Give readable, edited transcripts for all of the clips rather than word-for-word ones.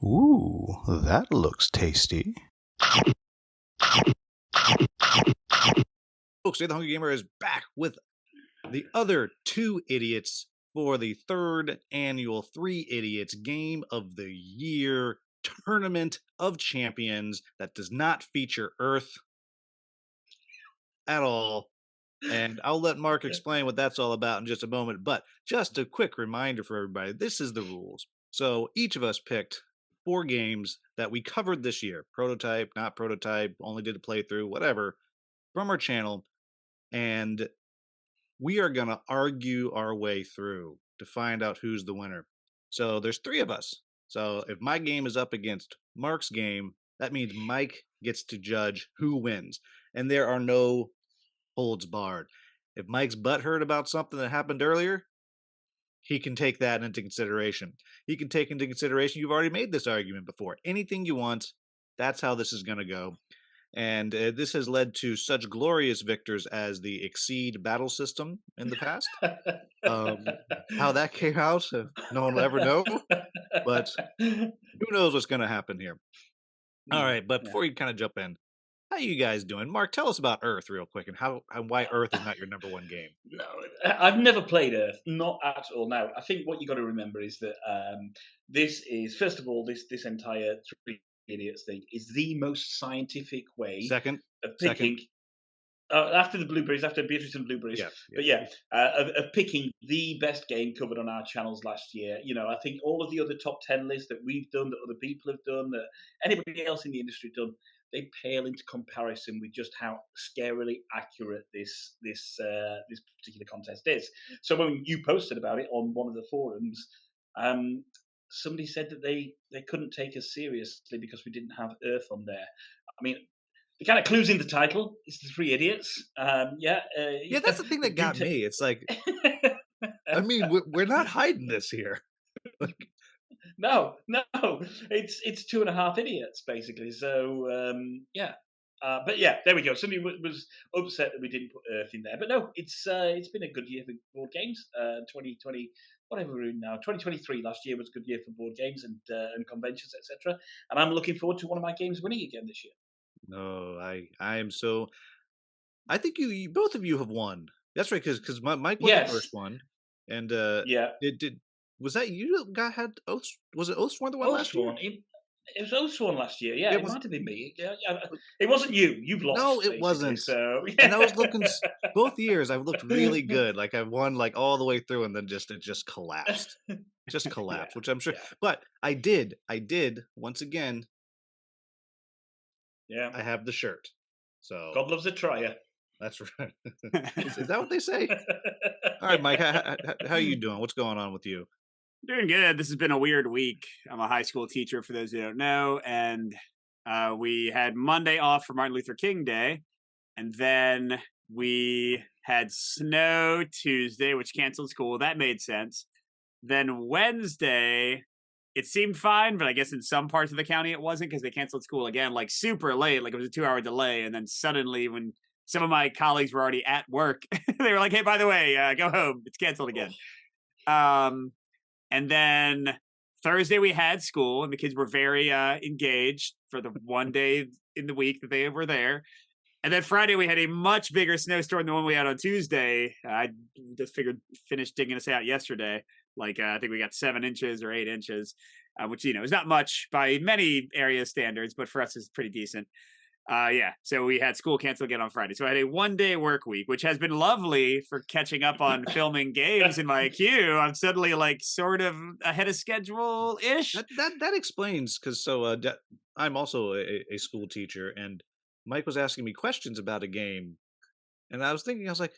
Ooh, that looks tasty. Folks, today the Hungry Gamer is back with the other two idiots for the third annual Three Idiots Game of the Year Tournament of Champions that does not feature Earth at all. And I'll let Mark explain what that's all about in just a moment. But just a quick reminder for everybody, this is the rules. So each of us picked 4 games that we covered this year. Prototype, not prototype, only did a playthrough, whatever, from our channel. And we are going to argue our way through to find out who's the winner. So there's 3 of us. So if my game is up against Mark's game, that means Mike gets to judge who wins. And there are no holds barred. If Mike's butthurt about something that happened earlier, he can take that into consideration. He can take into consideration you've already made this argument before. Anything you want, that's how this is going to go. And this has led to such glorious victors as the Exceed battle system in the past. How that came out, no one will ever know. But who knows what's going to happen here. All right, but before you kind of jump in, how you guys doing? Mark, tell us about Earth real quick and why Earth is not your number one game. No, I've never played Earth, not at all. Now, I think what you got to remember is that this is, first of all, this entire Three Idiots thing is the most scientific way of picking. After the blueberries, after Beatrice and blueberries, of picking the best game covered on our channels last year. You know, I think all of the other top 10 lists that we've done, that other people have done, that anybody else in the industry done, they pale into comparison with just how scarily accurate this particular contest is. So when you posted about it on one of the forums, somebody said that they couldn't take us seriously because we didn't have Earth on there. I mean, the kind of clues in the title is the Three Idiots. That's the thing that got me. It's like, I mean, we're not hiding this here. No, it's 2.5 idiots basically. So but yeah, there we go. Somebody was upset that we didn't put Earth in there, but no, it's been a good year for board games. 2020, whatever we're in now, 2023 last year was a good year for board games and conventions, etc. And I'm looking forward to one of my games winning again this year. No, I am so. I think you both of you have won. That's right, because Mike was the first one, and was that you that had Oaths? Was it Oathsworn the one last year? It was Oathsworn last year. Yeah, it might have been me. Yeah, it wasn't you. You've lost. No, it wasn't. So, yeah. And I was looking both years. I've looked really good. Like I won like all the way through, and then it just collapsed. Just collapsed, which I'm sure. Yeah. But I did once again. Yeah, I have the shirt. So God loves a trier. That's right. Is that what they say? All right, Mike. How are you doing? What's going on with you? Doing good. This has been a weird week. I'm a high school teacher, for those who don't know, and we had Monday off for Martin Luther King Day, and then we had snow Tuesday, which canceled school. That made sense. Then Wednesday, it seemed fine, but I guess in some parts of the county it wasn't because they canceled school again, like super late, like it was a 2-hour delay, and then suddenly when some of my colleagues were already at work, they were like, "Hey, by the way, go home. It's canceled again." And then Thursday we had school, and the kids were very engaged for the one day in the week that they were there. And then Friday we had a much bigger snowstorm than one we had on Tuesday. I just finished digging us out yesterday. Like I think we got 7 inches or 8 inches, which is not much by many area standards, but for us is pretty decent. So we had school canceled again on Friday. So I had a 1-day work week, which has been lovely for catching up on filming games in my queue. I'm suddenly like sort of ahead of schedule-ish. That explains, because I'm also a school teacher, and Mike was asking me questions about a game, and I was like,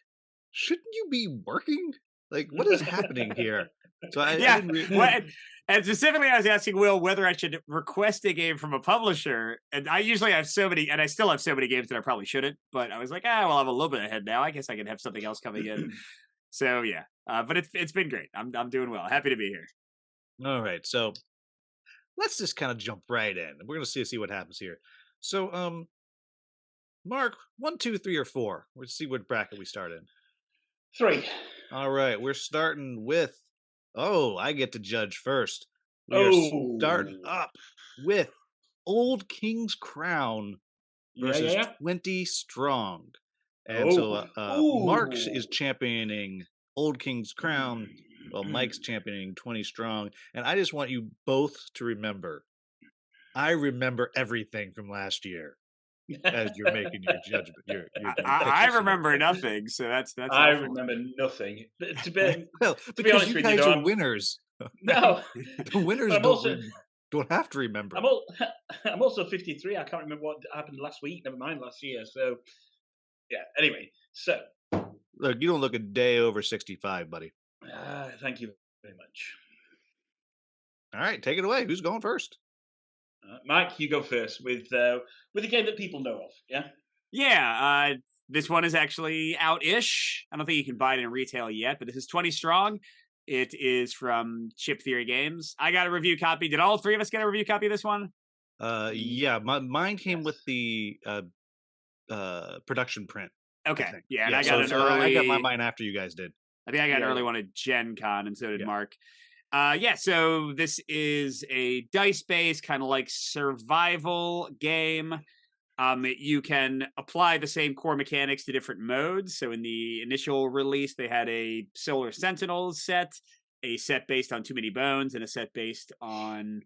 shouldn't you be working? Like, what is happening here? So I didn't and specifically, I was asking Will whether I should request a game from a publisher. And I usually have so many, and I still have so many games that I probably shouldn't. But I was like, I'm a little bit ahead now. I guess I can have something else coming in. So yeah, but it's been great. I'm doing well. Happy to be here. All right, so let's just kind of jump right in. We're gonna see what happens here. So Mark, 1, 2, 3, or 4. Let's see what bracket we start in. 3. All right, we're starting with. Oh, I get to judge first. We're starting up with Old King's Crown versus Yeah. 20 Strong. And so Mark is Ooh. championing Old King's Crown, while Mike's championing 20 Strong. And I just want you both to remember, I remember everything from last year as you're making your judgment. Your I picks. remember nothing, so that's I helpful. remember nothing. To be because honest you with guys you, are winners. No, The winners but I'm also don't have to remember. I'm also 53. I can't remember what happened last week. Never mind last year. So yeah. Anyway, so Look, you don't look a day over 65, buddy. thank you very much. All right, take it away. Who's going first? Mike, you go first with a game that people know of. Yeah. Yeah. This one is actually out-ish. I don't think you can buy it in retail yet, but this is 20 Strong. It is from Chip Theory Games. I got a review copy. Did all three of us get a review copy of this one? Yeah, mine came with the production print. Okay, yeah, and yeah, I got an early. I got mine after you guys did. I think I got an early one at Gen Con, and so did Mark. So this is a dice-based kind of like survival game. You can apply the same core mechanics to different modes. So in the initial release, they had a Solar Sentinels set, a set based on Too Many Bones, and a set based on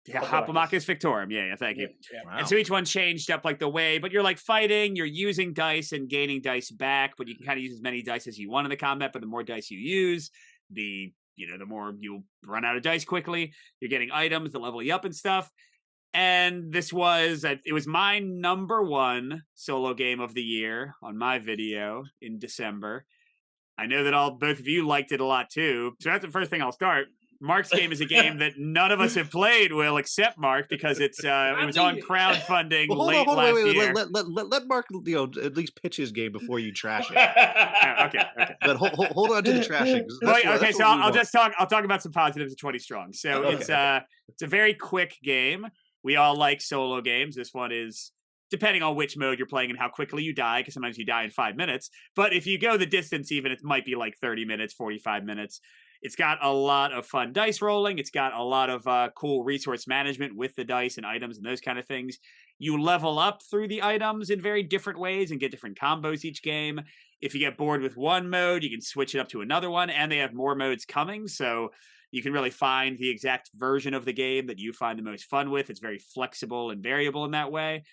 Hoplomachus Victorum. Yeah, thank you. Yeah. Wow. And so each one changed up like the way, but you're like fighting, you're using dice and gaining dice back, but you can kind of use as many dice as you want in the combat, but the more dice you use, the more you'll run out of dice quickly. You're getting items that level you up and stuff. And it was my number one solo game of the year on my video in December. I know that both of you liked it a lot too. So that's the first thing I'll start. Mark's game is a game that none of us have played, Will, except Mark, because it was on crowdfunding late last year. Let Mark at least pitch his game before you trash it. Okay. But hold on to the trashing. I'll talk about some positives of 20 Strong. So it's a very quick game. We all like solo games. This one is, depending on which mode you're playing and how quickly you die, because sometimes you die in 5 minutes. But if you go the distance, even, it might be like 30 minutes, 45 minutes. It's got a lot of fun dice rolling. It's got a lot of cool resource management with the dice and items and those kind of things. You level up through the items in very different ways and get different combos each game. If you get bored with one mode, you can switch it up to another one, and they have more modes coming, so you can really find the exact version of the game that you find the most fun with. It's very flexible and variable in that way.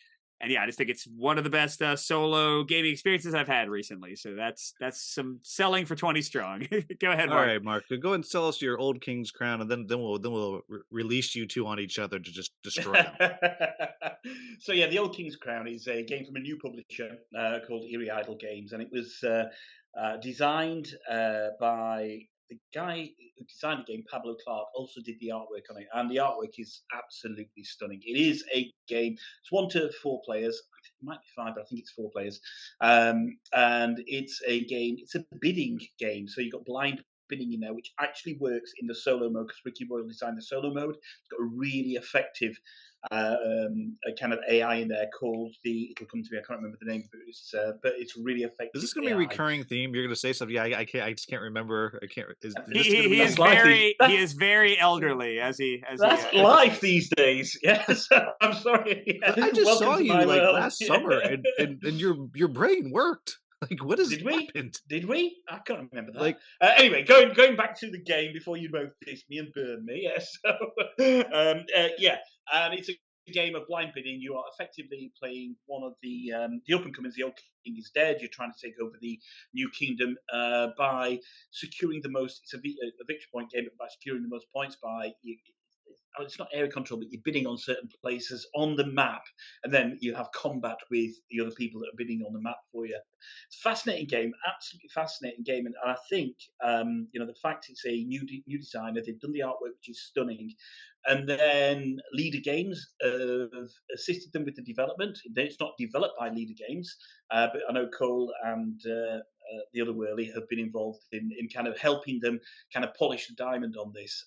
And yeah, I just think it's one of the best solo gaming experiences I've had recently. So that's some selling for 20 Strong. Go ahead, Mark. All right, Mark. Go and sell us your Old King's Crown, and then we'll release you two on each other to just destroy them. So yeah, the Old King's Crown is a game from a new publisher called Eerie Idle Games, and it was designed by the guy who designed the game, Pablo Clark, also did the artwork on it, and the artwork is absolutely stunning. It is a game. It's 1 to 4 players. It might be 5, but I think it's 4 players. And it's a game. It's a bidding game. So you've got blind bidding in there, which actually works in the solo mode because Ricky Royal designed the solo mode. It's got a really effective a kind of AI in there called it'll come to me, I can't remember the name, but it's really effective. Is this going to be a recurring theme? You're going to say something? Yeah, I just can't remember. I can't. He is very elderly that's life these days. Yes, I'm sorry. Yeah. I just saw you last summer, and your brain worked. Like, what has happened? Did we? I can't remember that. Anyway, going back to the game before you both diss me and burn me. Yes. And it's a game of blind bidding. You are effectively playing one of the up-and-comers. The old king is dead. You're trying to take over the new kingdom by securing the most. It's a victory point game, but by securing the most points by. It's not area control, but you're bidding on certain places on the map, and then you have combat with the other people that are bidding on the map for you. It's a fascinating game, absolutely fascinating game, and I think the fact it's a new designer, they've done the artwork, which is stunning, and then Leader Games have assisted them with the development. It's not developed by Leader Games, but I know Cole and the other Whirly have been involved in kind of helping them kind of polish the diamond on this.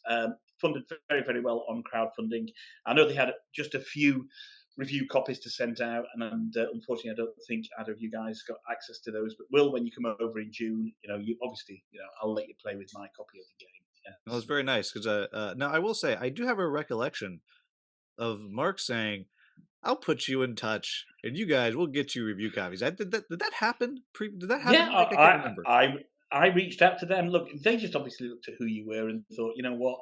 Funded very, very well on crowdfunding. I know they had just a few review copies to send out, and unfortunately, I don't think either of you guys got access to those. But Will, when you come over in June, you obviously, I'll let you play with my copy of the game. Yeah. That was very nice because now I will say I do have a recollection of Mark saying, "I'll put you in touch, and you guys will get you review copies." Did that happen? Did that happen? Yeah, Mike? I can't remember. I reached out to them. Look, they just obviously looked at who you were and thought, you know what,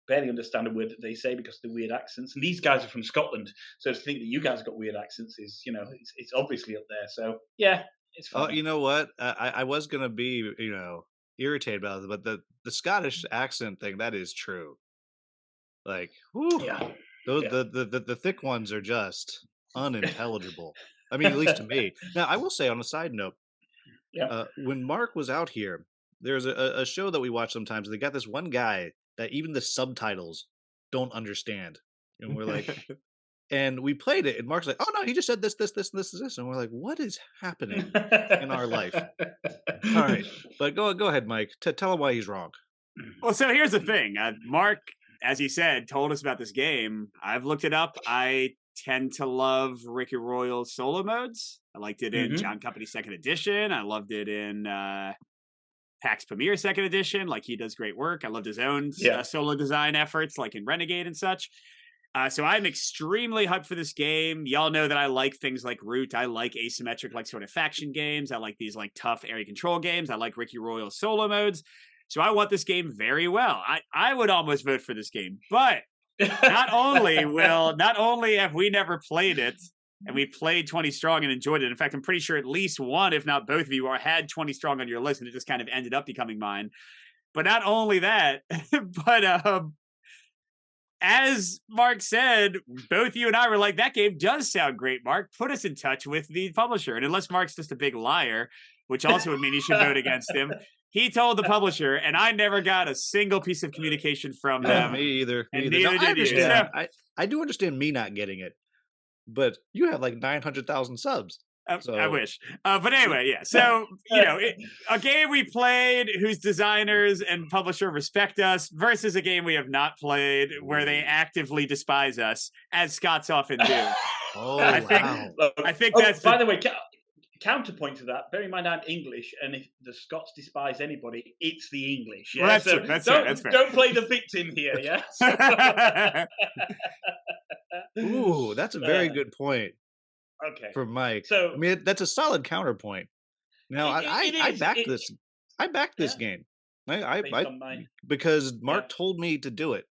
barely understand a word that they say because of the weird accents. And these guys are from Scotland, so to think that you guys got weird accents is, it's obviously up there. So yeah, it's Oh, fine. you know what? I was gonna be, irritated about it, but the Scottish accent thing, that is true. Like, whew, Yeah, those yeah. the thick ones are just unintelligible. I mean, at least to me. Now, I will say on a side note, Yeah. when Mark was out here, there's a show that we watch sometimes. They got this one guy that even the subtitles don't understand, and we're like, and we played it, and Mark's like, "Oh no, he just said this, this, this, and this," and we're like, "What is happening in our life?" All right, but go ahead, Mike. Tell him why he's wrong. Well, so here's the thing. Mark, as you said, told us about this game. I've looked it up. I tend to love Ricky Royal's solo modes. I liked it in John Company Second Edition. I loved it in PAX Premier Second Edition. Like, he does great work. I loved his own solo design efforts, like in Renegade and such. So I'm extremely hyped for this game. Y'all know that I like things like Root. I like asymmetric, like, sort of faction games. I like these, like, tough area control games. I like Ricky Royal's solo modes. So I want this game very well. I would almost vote for this game, but not only have we never played it, and we played 20 Strong and enjoyed it. In fact, I'm pretty sure at least one, if not both of you, had 20 Strong on your list, and it just kind of ended up becoming mine. But not only that, but as Mark said, both you and I were like, that game does sound great, Mark. Put us in touch with the publisher. And unless Mark's just a big liar, which also would mean you should vote against him, he told the publisher, and I never got a single piece of communication from them. Me either. And No, neither I did you. understand. So, I do understand me not getting it, but you have like 900,000 subs. So I wish. But anyway, yeah. So, a game we played whose designers and publisher respect us versus a game we have not played where they actively despise us, as Scots often do. Oh, I think that's... By the way, counterpoint to that, bear in mind I'm English, and if the Scots despise anybody, it's the English. Yeah? Well, that's true. That's fair. Don't play the victim here, yeah? Ooh, that's a very good point. Okay. For Mike. So, I mean, that's a solid counterpoint. Now, I backed this. I backed this game. I because Mark told me to do it,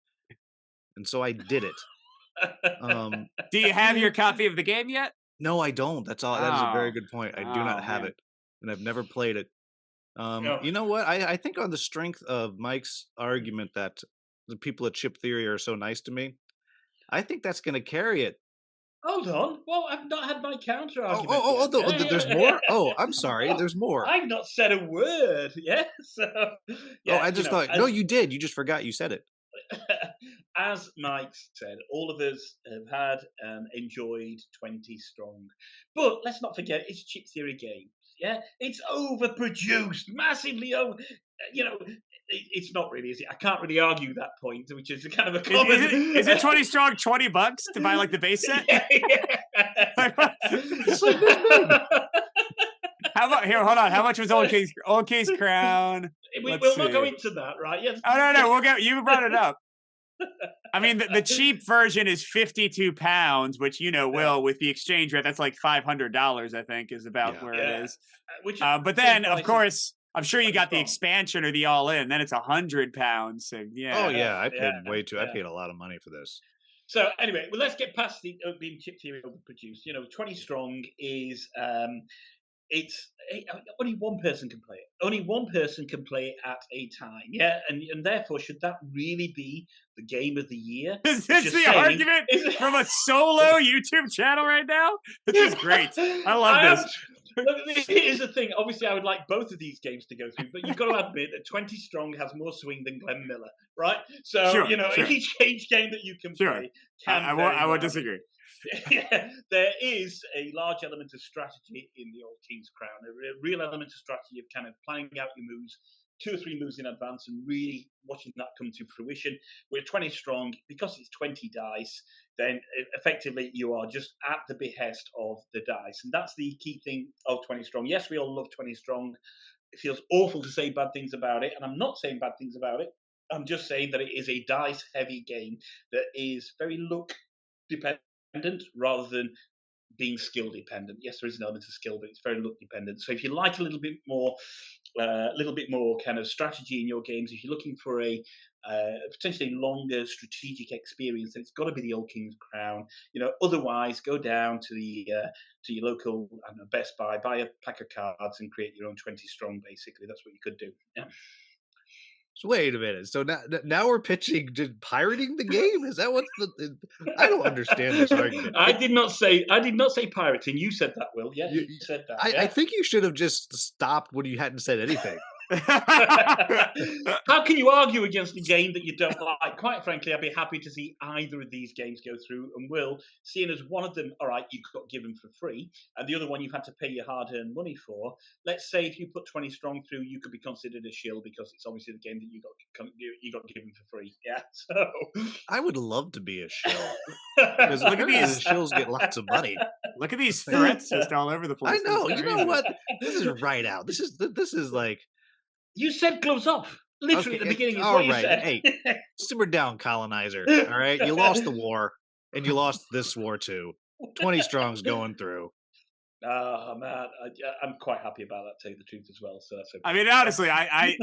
and so I did it. Do you have your copy of the game yet? No, I don't. That's all. That is a very good point. I do not have it, and I've never played it. You know what? I think on the strength of Mike's argument that the people at Chip Theory are so nice to me, I think that's going to carry it. Hold on. Well, I've not had my counter argument. There's more? Oh, I'm sorry. There's more. I've not said a word. Yeah. So, I just thought. No, you did. You just forgot you said it. As Mike said, all of us have had and enjoyed 20 Strong. But let's not forget, it's Chip Theory games. Yeah. It's overproduced, massively over. It's not really, is it? I can't really argue that point, which is kind of a common... Is it 20 Strong $20 to buy, like, the base set? How about here? Hold on. How much was Old King's Crown? We'll not go into that, right? Yes. Oh no, we'll go. You brought it up. I mean, the cheap version is £52, which Will, with the exchange rate, that's like $500. I think is about where it is. But then, of course, I'm sure you got the expansion or the all-in. Then it's £100. So yeah. Oh yeah, I paid way too. I paid a lot of money for this. So anyway, well, let's get past the being Chip Theory overproduced. 20 Strong is only one person can play it. Only one person can play it at a time. Yeah, and therefore, should that really be the game of the year? Is this the argument from a solo YouTube channel right now? This is great. I love this. Look, here's the thing. Obviously, I would like both of these games to go through, but you've got to admit that 20 Strong has more swing than Glenn Miller, right? So, sure. Each game that you can play can I would disagree. Yeah, there is a large element of strategy in the Old King's Crown, a real element of strategy of kind of planning out your moves, 2 or 3 moves in advance, and really watching that come to fruition. With 20 Strong, because it's 20 dice, then effectively you are just at the behest of the dice. And that's the key thing of 20 Strong. Yes, we all love 20 Strong. It feels awful to say bad things about it, and I'm not saying bad things about it. I'm just saying that it is a dice-heavy game that is very dependent rather than being skill dependent. Yes, there is an element of skill, but it's very luck dependent. So if you like a little bit more kind of strategy in your games, if you're looking for a potentially longer strategic experience, then it's got to be the Old King's Crown. Otherwise, go down to your local Best Buy, buy a pack of cards, and create your own 20 strong. Basically, that's what you could do. Yeah. So wait a minute. So now we're pitching just pirating the game? Is that what's the? I don't understand this argument. I did not say pirating. You said that, Will. Yeah, you said that. I think you should have just stopped when you hadn't said anything. How can you argue against a game that you don't like? Quite frankly, I'd be happy to see either of these games go through, and Will, seeing as one of them, all right, you got given for free, and the other one you've had to pay your hard-earned money for. Let's say if you put 20 Strong through, you could be considered a shill because it's obviously the game that you got given for free. Yeah, so I would love to be a shill because look at these shills get lots of money. Look at these threats just all over the place. I know. You know what? This is right out. This is like. You said gloves off. Literally at the beginning is all what you right. said. Hey, simmer down, colonizer. All right. You lost the war, and you lost this war too. 20 Strong's going through. Oh man, I'm quite happy about that. To tell you the truth as well. So that's okay. I mean, honestly, I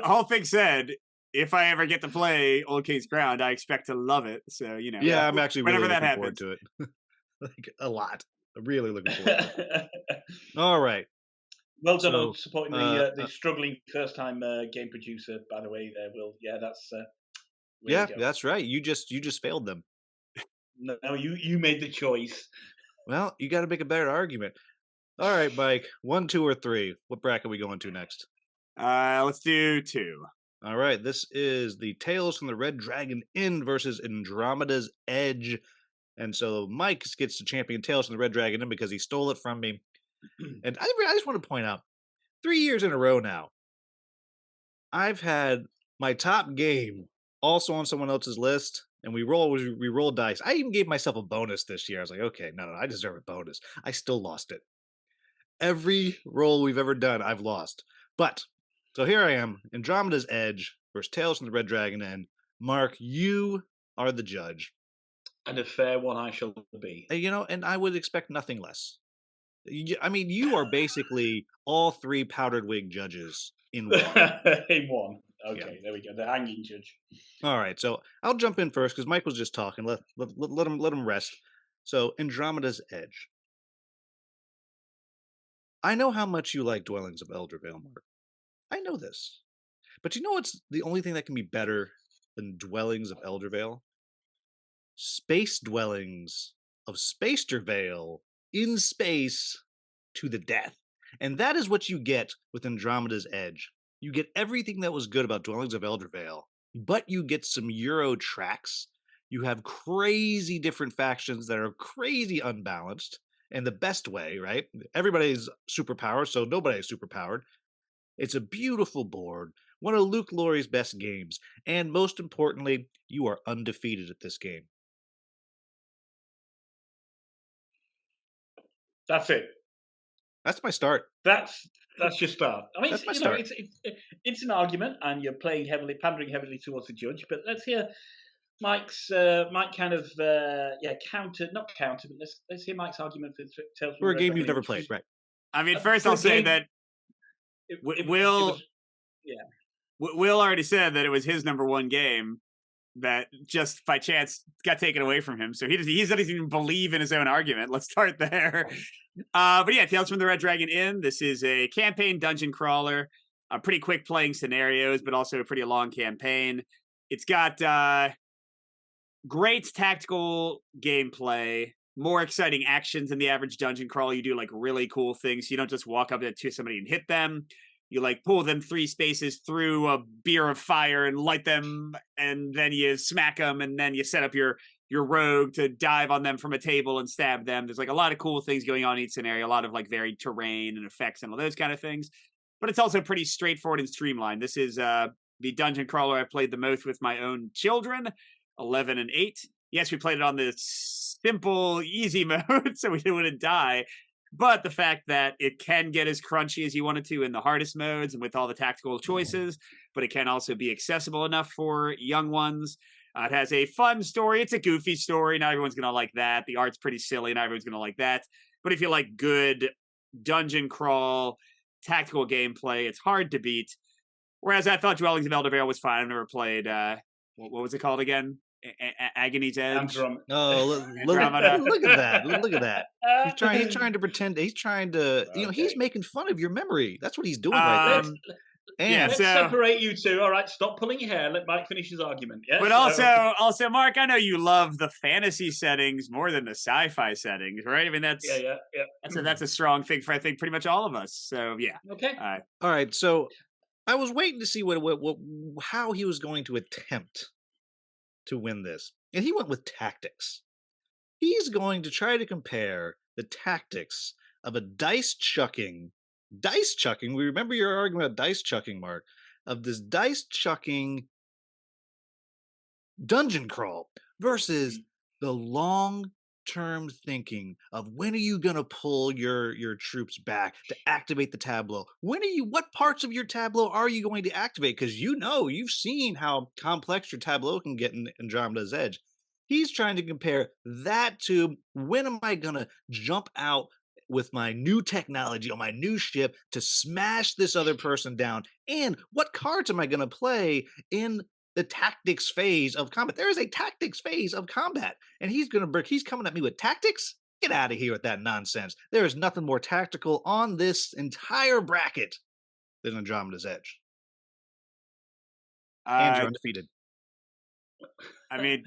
whole thing said, if I ever get to play Old King's Crown, I expect to love it. So Yeah, I'm actually really looking forward to it. Like a lot. I'm really looking forward to it. All right. Well done on supporting the struggling first-time game producer. By the way, there, Will. Yeah, that's right. You just failed them. No, you made the choice. Well, you got to make a better argument. All right, Mike. 1, 2, or 3. What bracket are we going to next? Let's do 2. All right. This is the Tales from the Red Dragon Inn versus Andromeda's Edge. And so Mike gets to champion Tales from the Red Dragon Inn because he stole it from me. And I just want to point out, 3 years in a row now, I've had my top game also on someone else's list, and we roll dice. I even gave myself a bonus this year. I was like, okay, no, I deserve a bonus. I still lost it. Every roll we've ever done, I've lost. But, so here I am, Andromeda's Edge versus Tales from the Red Dragon Inn. Mark, you are the judge. And a fair one I shall be. And I would expect nothing less. I mean, you are basically all 3 powdered wig judges in one. In one. Okay, There we go. The hanging judge. All right, so I'll jump in first because Mike was just talking. Let him rest. So, Andromeda's Edge. I know how much you like Dwellings of Eldervale, Mark. I know this. But you know what's the only thing that can be better than Dwellings of Eldervale? Space Dwellings of Spacervale. In space to the death. And that is what you get with Andromeda's Edge. You get everything that was good about Dwellings of Eldervale, but you get some Euro tracks. You have crazy different factions that are crazy unbalanced, and the best way, right? Everybody's superpowered, so nobody's superpowered. It's a beautiful board, one of Luke Laurie's best games, and most importantly, you are undefeated at this game. That's it. That's my start. That's your start. I mean, start. It's an argument, and you're pandering heavily towards the judge. But let's hear Mike's counter, not counter, but let's hear Mike's argument for Tales from a game you've never played, right? I mean, first I'll say that Will already said that it was his number 1 game that just by chance got taken away from him. So he doesn't even believe in his own argument. Let's start there. But yeah, Tales from the Red Dragon Inn. This is a campaign dungeon crawler, pretty quick playing scenarios, but also a pretty long campaign. It's got great tactical gameplay, more exciting actions than the average dungeon crawl. You do like really cool things. You don't just walk up to somebody and hit them. You like pull them 3 spaces through a beer of fire and light them, and then you smack them, and then you set up your rogue to dive on them from a table and stab them. There's like a lot of cool things going on in each scenario, a lot of like varied terrain and effects and all those kind of things. But it's also pretty straightforward and streamlined. This is the dungeon crawler I've played the most with my own children, 11 and 8. Yes, we played it on the simple, easy mode, so we wouldn't die. But the fact that it can get as crunchy as you want it to in the hardest modes and with all the tactical choices, but it can also be accessible enough for young ones. It has a fun story. It's a goofy story. Not everyone's going to like that. The art's pretty silly. Not everyone's going to like that. But if you like good dungeon crawl, tactical gameplay, it's hard to beat. Whereas I thought Dwellings of Eldervale was fine. I've never played, what was it called again? Agony's Edge? Oh, look at that. Look at that. He's trying to pretend. He's trying to, he's making fun of your memory. That's what he's doing right there. Let's separate you two. All right, stop pulling your hair. Let Mike finish his argument. Yeah. But also, Mark, I know you love the fantasy settings more than the sci-fi settings, right? I mean, that's a strong thing for I think pretty much all of us. So yeah. Okay. All right. So I was waiting to see how he was going to attempt to win this, and he went with tactics. He's going to try to compare the tactics of a dice chucking. We remember your argument about dice chucking, Mark, of this dice chucking dungeon crawl versus the long-term thinking of when are you going to pull your troops back to activate the tableau? What parts of your tableau are you going to activate? Because you've seen how complex your tableau can get in Andromeda's Edge. He's trying to compare that to when am I going to jump out with my new technology on my new ship to smash this other person down? And what cards am I going to play in the tactics phase of combat? There is a tactics phase of combat. And he's coming at me with tactics? Get out of here with that nonsense. There is nothing more tactical on this entire bracket than Andromeda's Edge. And you're undefeated. I mean,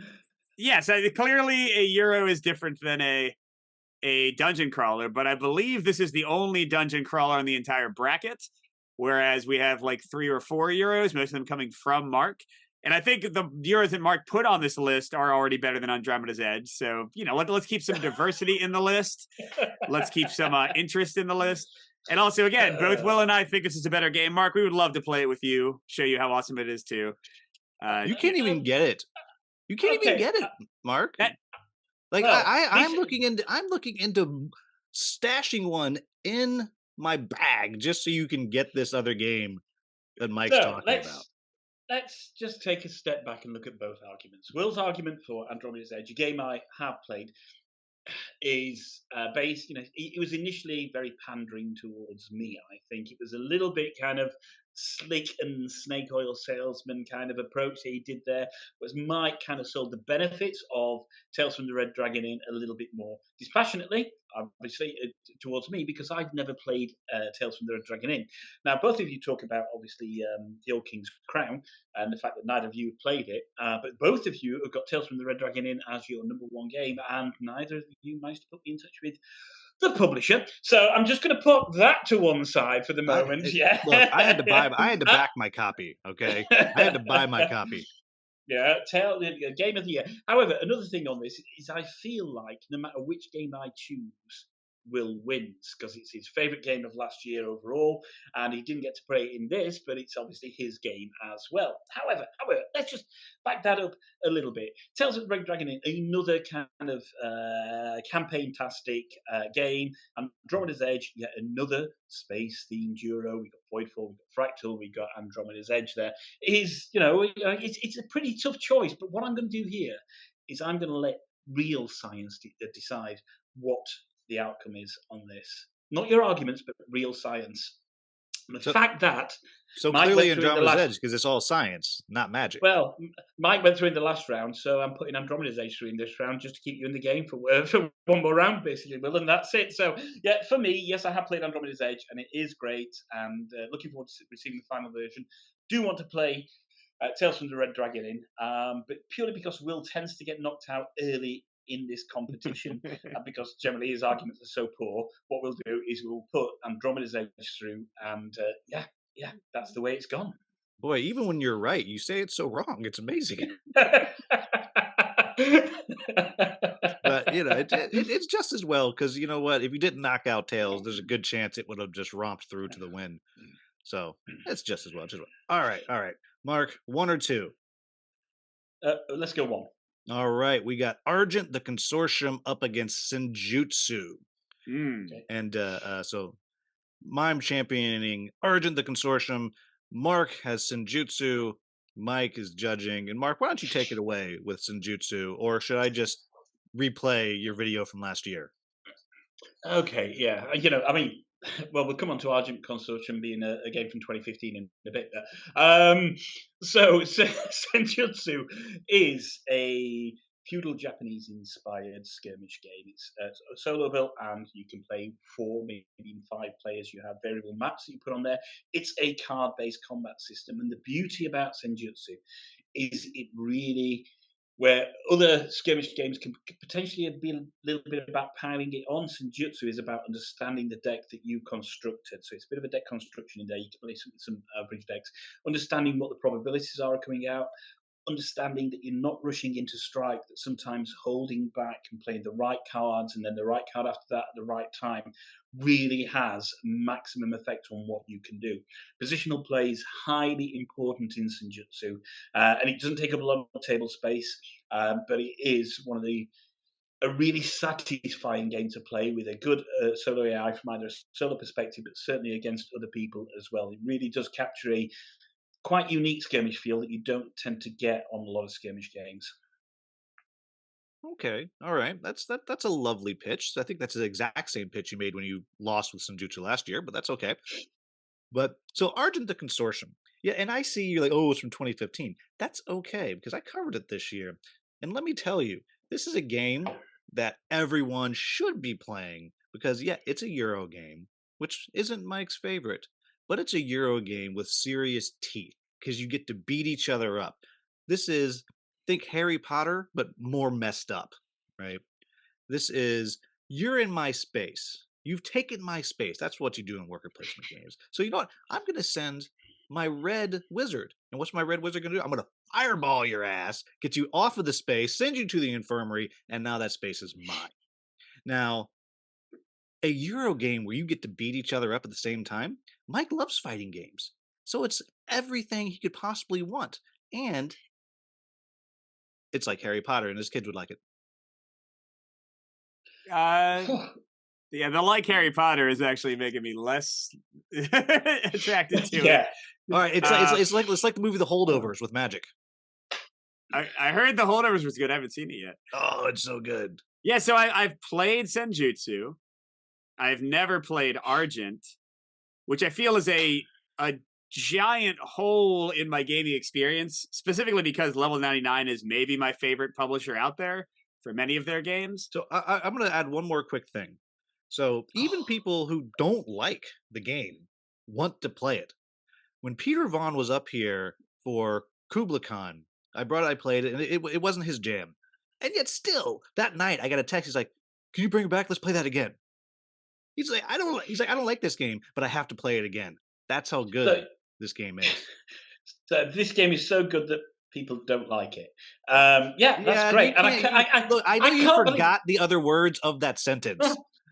yes, clearly a Euro is different than a dungeon crawler, but I believe this is the only dungeon crawler in the entire bracket, whereas we have like 3 or 4 Euros, most of them coming from Mark. And I think the Euros that Mark put on this list are already better than Andromeda's Edge. So, let's keep some diversity in the list. Let's keep some interest in the list. And also, again, both Will and I think this is a better game. Mark, we would love to play it with you, show you how awesome it is too. You can't even get it. You can't even get it, Mark. I'm looking into stashing one in my bag just so you can get this other game that Mike's talking about. Let's just take a step back and look at both arguments. Will's argument for Andromeda's Edge, a game I have played, is based, it was initially very pandering towards me. I think it was a little bit kind of slick and snake oil salesman kind of approach that he did there, was Mike kind of sold the benefits of Tales from the Red Dragon Inn a little bit more dispassionately, obviously, towards me, because I've never played Tales from the Red Dragon Inn. Now, both of you talk about, obviously, the Old King's Crown and the fact that neither of you have played it, but both of you have got Tales from the Red Dragon Inn as your number one game, and neither of you managed to put me in touch with the publisher. So I'm just going to put that to one side for the moment. Look, I had to back my copy. Okay, I had to buy my copy. Yeah, game of the year. However, another thing on this is I feel like no matter which game I choose, Will wins because it's his favourite game of last year overall, and he didn't get to play it in this, but it's obviously his game as well. However, let's just back that up a little bit. Tales of the Red Dragon Inn, another kind of campaign-tastic game. Andromeda's Edge, yet another space-themed Euro. We got Voidfall, we got Fractal, we got Andromeda's Edge. There is, it's a pretty tough choice. But what I'm going to do here is I'm going to let real science decide what the outcome is on this. Not your arguments, but real science. And the fact that Mike clearly Andromeda's Edge, because it's all science, not magic. Well, Mike went through in the last round, so I'm putting Andromeda's Edge through in this round just to keep you in the game for one more round, basically, Will, and that's it. So, yeah, for me, yes, I have played Andromeda's Edge, and it is great, and looking forward to receiving the final version. Do want to play Tales from the Red Dragon Inn, but purely because Will tends to get knocked out early in this competition, and because generally his arguments are so poor, what we'll do is we'll put Andromeda's Edge through, and that's the way it's gone. Boy, even when you're right, you say it's so wrong. It's amazing. But it's just as well, because you know what? If you didn't knock out Tails, there's a good chance it would have just romped through to the win. So it's just as well. All right, Mark, 1 or 2? Let's go 1. All right, we got Argent the Consortium up against Senjutsu. Okay. And so I'm championing Argent the Consortium. Mark has Senjutsu. Mike is judging. And Mark, why don't you take it away with Senjutsu? Or should I just replay your video from last year? Okay, yeah. I mean, well, we'll come on to Argent Consortium being a game from 2015 in a bit there. So Senjutsu is a feudal Japanese-inspired skirmish game. It's solo built, and you can play 4, maybe even 5 players. You have variable maps that you put on there. It's a card-based combat system, and the beauty about Senjutsu is it really, where other skirmish games can potentially be a little bit about piling it on, Senjutsu is about understanding the deck that you constructed. So it's a bit of a deck construction in there. You can play some average decks, understanding what the probabilities are coming out, understanding that you're not rushing into strike, that sometimes holding back and playing the right cards and then the right card after that at the right time really has maximum effect on what you can do. Positional play is highly important in Senjutsu, and it doesn't take up a lot of table space, but it is one of a really satisfying game to play with a good solo AI from either a solo perspective, but certainly against other people as well. It really does capture a quite unique skirmish feel that you don't tend to get on a lot of skirmish games. Okay, all right. That's a lovely pitch. I think that's the exact same pitch you made when you lost with Senjutsu last year, but that's okay. But so Argent the Consortium. Yeah, and I see you're like, oh, it's from 2015. That's okay, because I covered it this year. And let me tell you, this is a game that everyone should be playing because, yeah, it's a Euro game, which isn't Mike's favorite, but it's a Euro game with serious teeth because you get to beat each other up. This is, think Harry Potter, but more messed up, right? This is, you're in my space. You've taken my space. That's what you do in worker placement games. So you know what? I'm going to send my red wizard. And what's my red wizard going to do? I'm going to fireball your ass, get you off of the space, send you to the infirmary, and now that space is mine. Now, a Euro game where you get to beat each other up at the same time, Mike loves fighting games. So it's everything he could possibly want. And it's like Harry Potter, and his kids would like it. Yeah, the like Harry Potter is actually making me less attracted to Yeah. it. All right, it's like the movie The Holdovers with magic. I heard The Holdovers was good. I haven't seen it yet. Oh, it's so good. Yeah, so I've played Senjutsu. I've never played Argent, which I feel is a giant hole in my gaming experience, specifically because Level 99 is maybe my favorite publisher out there for many of their games. So I'm going to add one more quick thing. So even people who don't like the game want to play it. When Peter Vaughn was up here for Kubla Khan, I played it, and it wasn't his jam. And yet still, that night, I got a text. He's like, can you bring it back? Let's play that again. He's like, I don't like this game, but I have to play it again. That's how good this game is. So this game is so good that people don't like it. That's great. And I know you forgot the other words of that sentence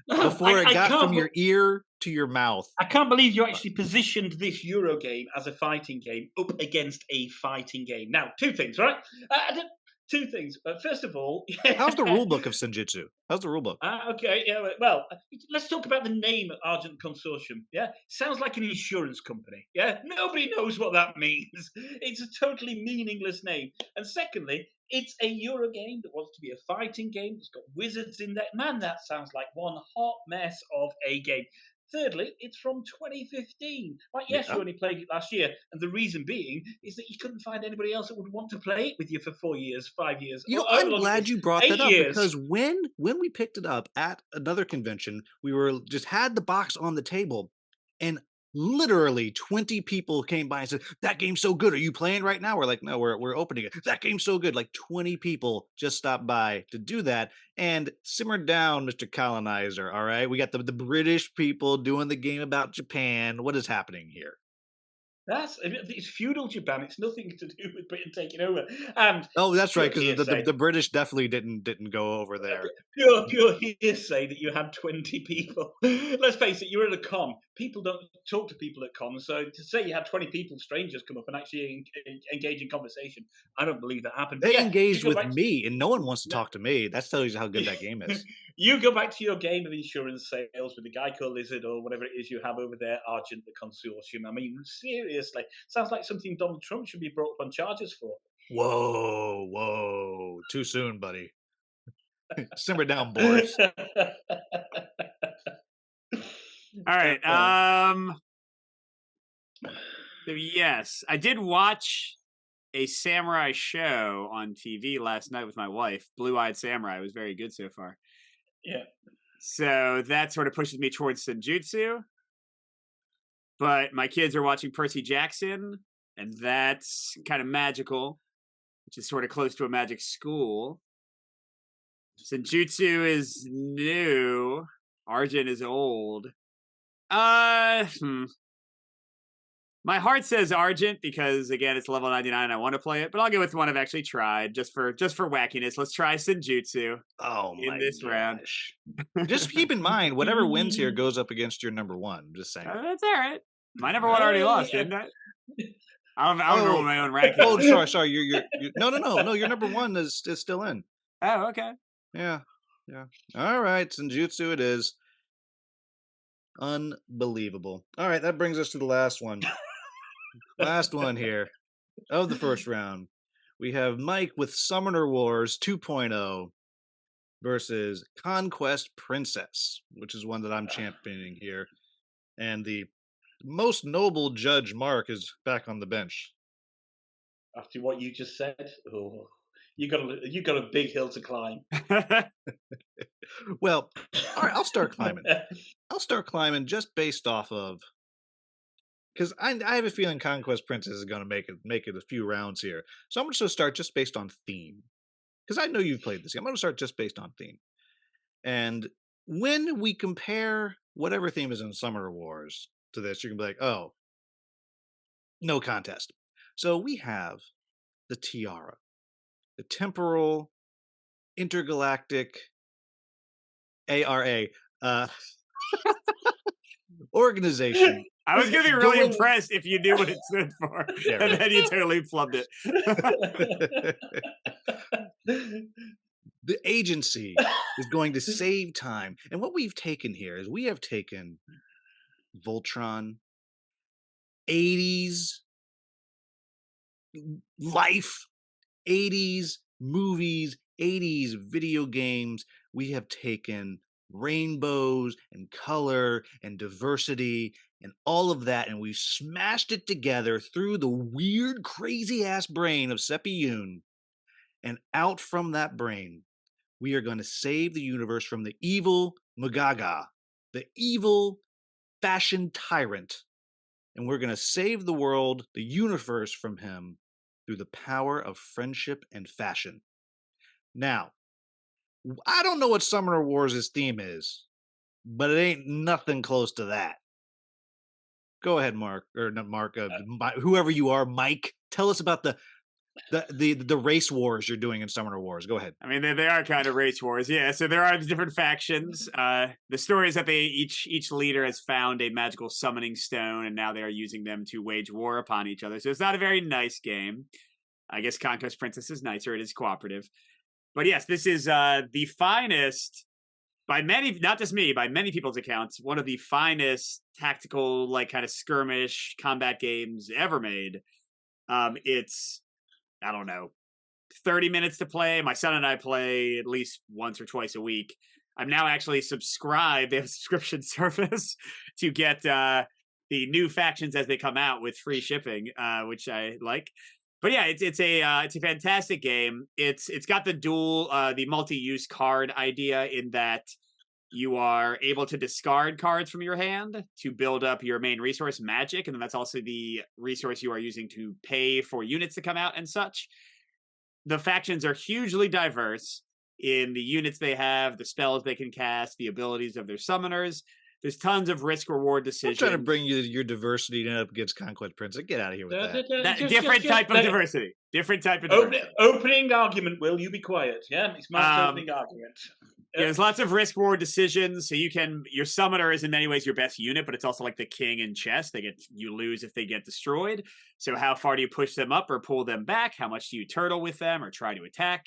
before it got from your ear to your mouth. I can't believe you actually positioned this Euro game as a fighting game up against a fighting game. Now, two things, right? Two things. First of all, how's the rule book of Senjutsu? How's the rule book? Okay, yeah. Well, let's talk about the name Argent Consortium. Yeah, sounds like an insurance company. Yeah, nobody knows what that means. It's a totally meaningless name. And secondly, it's a Euro game that wants to be a fighting game that's got wizards in there. Man, that sounds like one hot mess of a game. Thirdly, it's from 2015. Right, yes, you only played it last year, and the reason being is that you couldn't find anybody else that would want to play it with you for 4 years, 5 years. You know, I'm glad you brought that up because when we picked it up at another convention, we were just had the box on the table, and literally 20 people came by and said, that game's so good. Are you playing right now? We're like, no, we're opening it. That game's so good. Like 20 people just stopped by to do that. And simmer down, Mr. Colonizer. All right. We got the British people doing the game about Japan. What is happening here? It's feudal Japan. It's nothing to do with Britain taking over. And that's right, because the British definitely didn't go over there. Pure hearsay that you had 20 people. Let's face it, you're at a con. people don't talk to people at cons. So to say you had 20 people, strangers, come up and actually engage in conversation, I don't believe that happened. They engaged with me, and no one wants to talk to me. That tells you how good that game is. You go back to your game of insurance sales with the Geico Lizard or whatever it is you have over there, Argent, the consortium. I mean, seriously, sounds like something Donald Trump should be brought up on charges for. Whoa. Too soon, buddy. Simmer down, Boris. All right. So yes, I did watch a samurai show on TV last night with my wife. Blue-Eyed Samurai. It was very good so far. Yeah. So that sort of pushes me towards Senjutsu. But my kids are watching Percy Jackson, and that's kind of magical, which is sort of close to a magic school. Senjutsu is new. Argent is old. My heart says Argent because, again, it's level 99 and I want to play it, but I'll go with one I've actually tried just for wackiness. Let's try Senjutsu in this round. Just keep in mind, whatever wins here goes up against your number one. I'm just saying. That's all right. My number one already lost, didn't I? I don't know my own ranking. Oh, sorry. You're no. Your number one is still in. Oh, okay. Yeah. All right, Senjutsu it is. Unbelievable. All right, that brings us to the last one. Last one here of the first round. We have Mike with Summoner Wars 2.0 versus Conquest Princess, which is one that I'm championing here. And the most noble judge, Mark, is back on the bench. After what you just said, you got a big hill to climb. Well, all right, I'll start climbing. I'll start climbing just based off of, because I have a feeling Conquest Princess is going to make it a few rounds here. So I'm just going to start just based on theme, because I know you've played this game. I'm going to start just based on theme. And when we compare whatever theme is in Summoner Wars to this, you can be like, oh, no contest. So we have the Tiara, the Temporal Intergalactic ARA organization. I was going to be really impressed if you knew what it stood for, and then you totally flubbed it. The agency is going to save time. And what we've taken here is we have taken Voltron, 80s life, 80s movies, 80s video games. We have taken rainbows and color and diversity and all of that, and we've smashed it together through the weird, crazy-ass brain of Seppi Yoon. And out from that brain, we are going to save the universe from the evil Magaga, the evil fashion tyrant. And we're going to save the world, the universe, from him through the power of friendship and fashion. Now, I don't know what Summoner Wars' theme is, but it ain't nothing close to that. Go ahead, Mark, or not Mark, whoever you are, Mike. Tell us about the race wars you're doing in Summoner Wars. Go ahead. I mean, they are kind of race wars, yeah. So there are different factions. The story is that each leader has found a magical summoning stone, and now they are using them to wage war upon each other. So it's not a very nice game. I guess Conquest Princess is nicer. It is cooperative. But yes, this is the finest, by many, not just me, by many people's accounts, one of the finest tactical, like, kind of skirmish combat games ever made. It's, I don't know, 30 minutes to play. My son and I play at least once or twice a week. I'm now actually subscribed. They have a subscription service to get the new factions as they come out with free shipping, which I like. But yeah, it's a fantastic game. It's got the multi-use card idea in that you are able to discard cards from your hand to build up your main resource, magic, and then that's also the resource you are using to pay for units to come out and such. The factions are hugely diverse in the units they have, the spells they can cast, the abilities of their summoners. There's tons of risk-reward decisions. I'm trying to bring you your diversity up against Conquest Princess. Get out of here with that. Different type of diversity. Different type of diversity. Opening argument, Will. You be quiet. Yeah, it's my opening argument. Yeah, there's lots of risk reward decisions. So your summoner is in many ways your best unit, but it's also like the king in chess. You lose if they get destroyed. So how far do you push them up or pull them back? How much do you turtle with them or try to attack?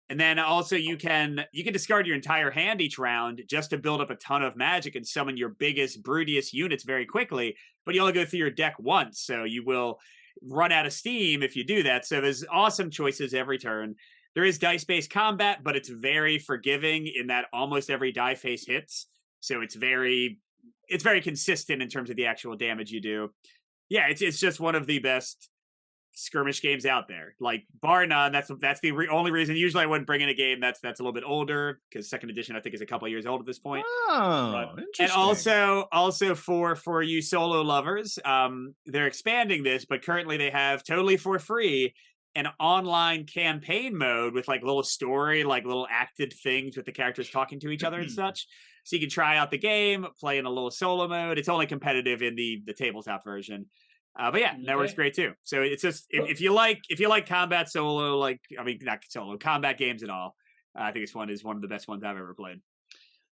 And then also you can discard your entire hand each round just to build up a ton of magic and summon your biggest, broodiest units very quickly. But you only go through your deck once, so you will run out of steam if you do that. So there's awesome choices every turn. There is dice-based combat, but it's very forgiving in that almost every die face hits. So it's very consistent in terms of the actual damage you do. Yeah, it's just one of the best skirmish games out there. Like bar none, that's the only reason. Usually I wouldn't bring in a game that's a little bit older because second edition I think is a couple of years old at this point. Oh, Right. interesting. And also for you solo lovers, they're expanding this, but currently they have totally for free an online campaign mode with like little story, like little acted things with the characters talking to each other and such. So you can try out the game, play in a little solo mode. It's only competitive in the tabletop version. But yeah, that works great too. So it's just if you like combat solo, not solo, combat games at all, I think this one is one of the best ones I've ever played.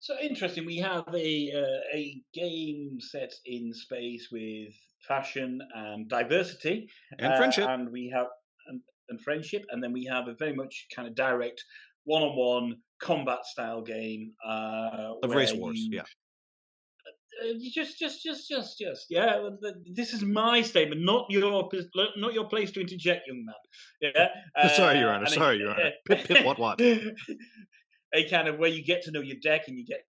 So interesting. We have a game set in space with fashion and diversity And friendship. and we have and friendship, and then we have a very much kind of direct one-on-one combat style game Of where race wars, yeah. You just yeah. This is my statement, not your place to interject, young man. Yeah. Sorry, Your Honor. Sorry, Your Honor. Pip, what? A kind of where you get to know your deck and you get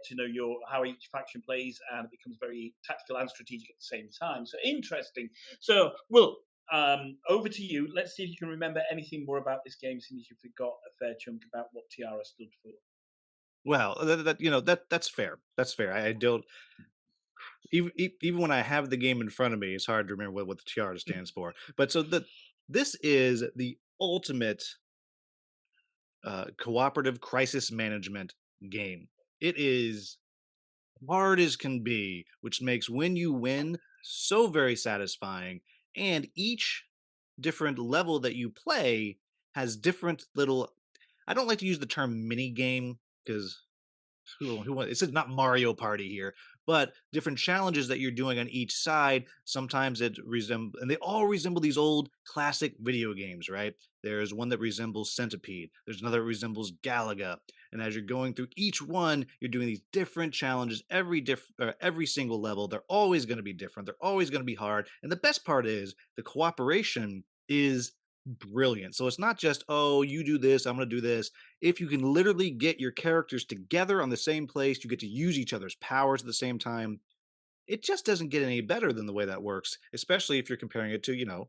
to know how each faction plays, and it becomes very tactical and strategic at the same time. So interesting. So, Will, over to you. Let's see if you can remember anything more about this game, since you forgot a fair chunk about what Tiara stood for. Well, that's fair. That's fair. I don't even when I have the game in front of me, it's hard to remember what the tiara stands for. But so this is the ultimate cooperative crisis management game. It is hard as can be, which makes when you win so very satisfying. And each different level that you play has different little. I don't like to use the term mini game because this is not Mario Party here, but different challenges that you're doing on each side. Sometimes and they all resemble these old classic video games, right? There's one that resembles Centipede. There's another that resembles Galaga. And as you're going through each one, you're doing these different challenges every single level. They're always going to be different. They're always going to be hard. And the best part is the cooperation is brilliant. So it's not just, oh, you do this, I'm going to do this. If you can literally get your characters together on the same place, you get to use each other's powers at the same time. It just doesn't get any better than the way that works, especially if you're comparing it to,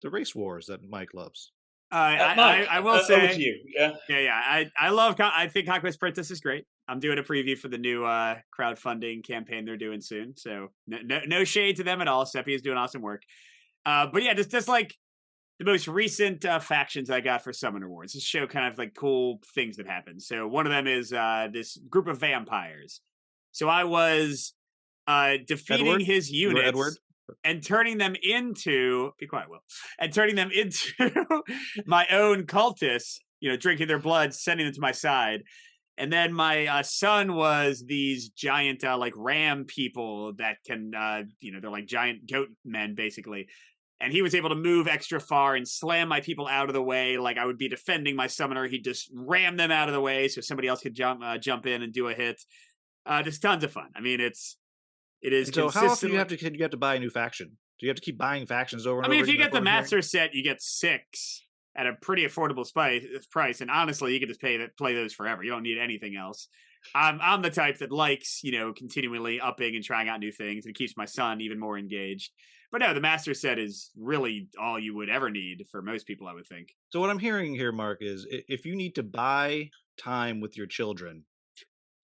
the race wars that Mike loves. Mike, I will say, over to you. Yeah. I think Conquest Princess is great. I'm doing a preview for the new crowdfunding campaign they're doing soon. So no shade to them at all. Seppi is doing awesome work. But yeah, just like the most recent factions I got for Summoner Wars. This show kind of like cool things that happen. So one of them is this group of vampires. So I was defeating his units and turning them into my own cultists, drinking their blood, sending them to my side. And then my son was these giant like ram people that can they're like giant goat men basically. And he was able to move extra far and slam my people out of the way. Like I would be defending my summoner, he'd just ram them out of the way so somebody else could jump in and do a hit. Just tons of fun. I mean, it is. So how often do you have to buy a new faction? Do you have to keep buying factions over and over? I mean, if you get the master set, you get 6 at a pretty affordable price. And honestly, you can just play those forever. You don't need anything else. I'm the type that likes, continually upping and trying out new things, and keeps my son even more engaged. But no, the master set is really all you would ever need for most people, I would think. So what I'm hearing here, Mark, is if you need to buy time with your children,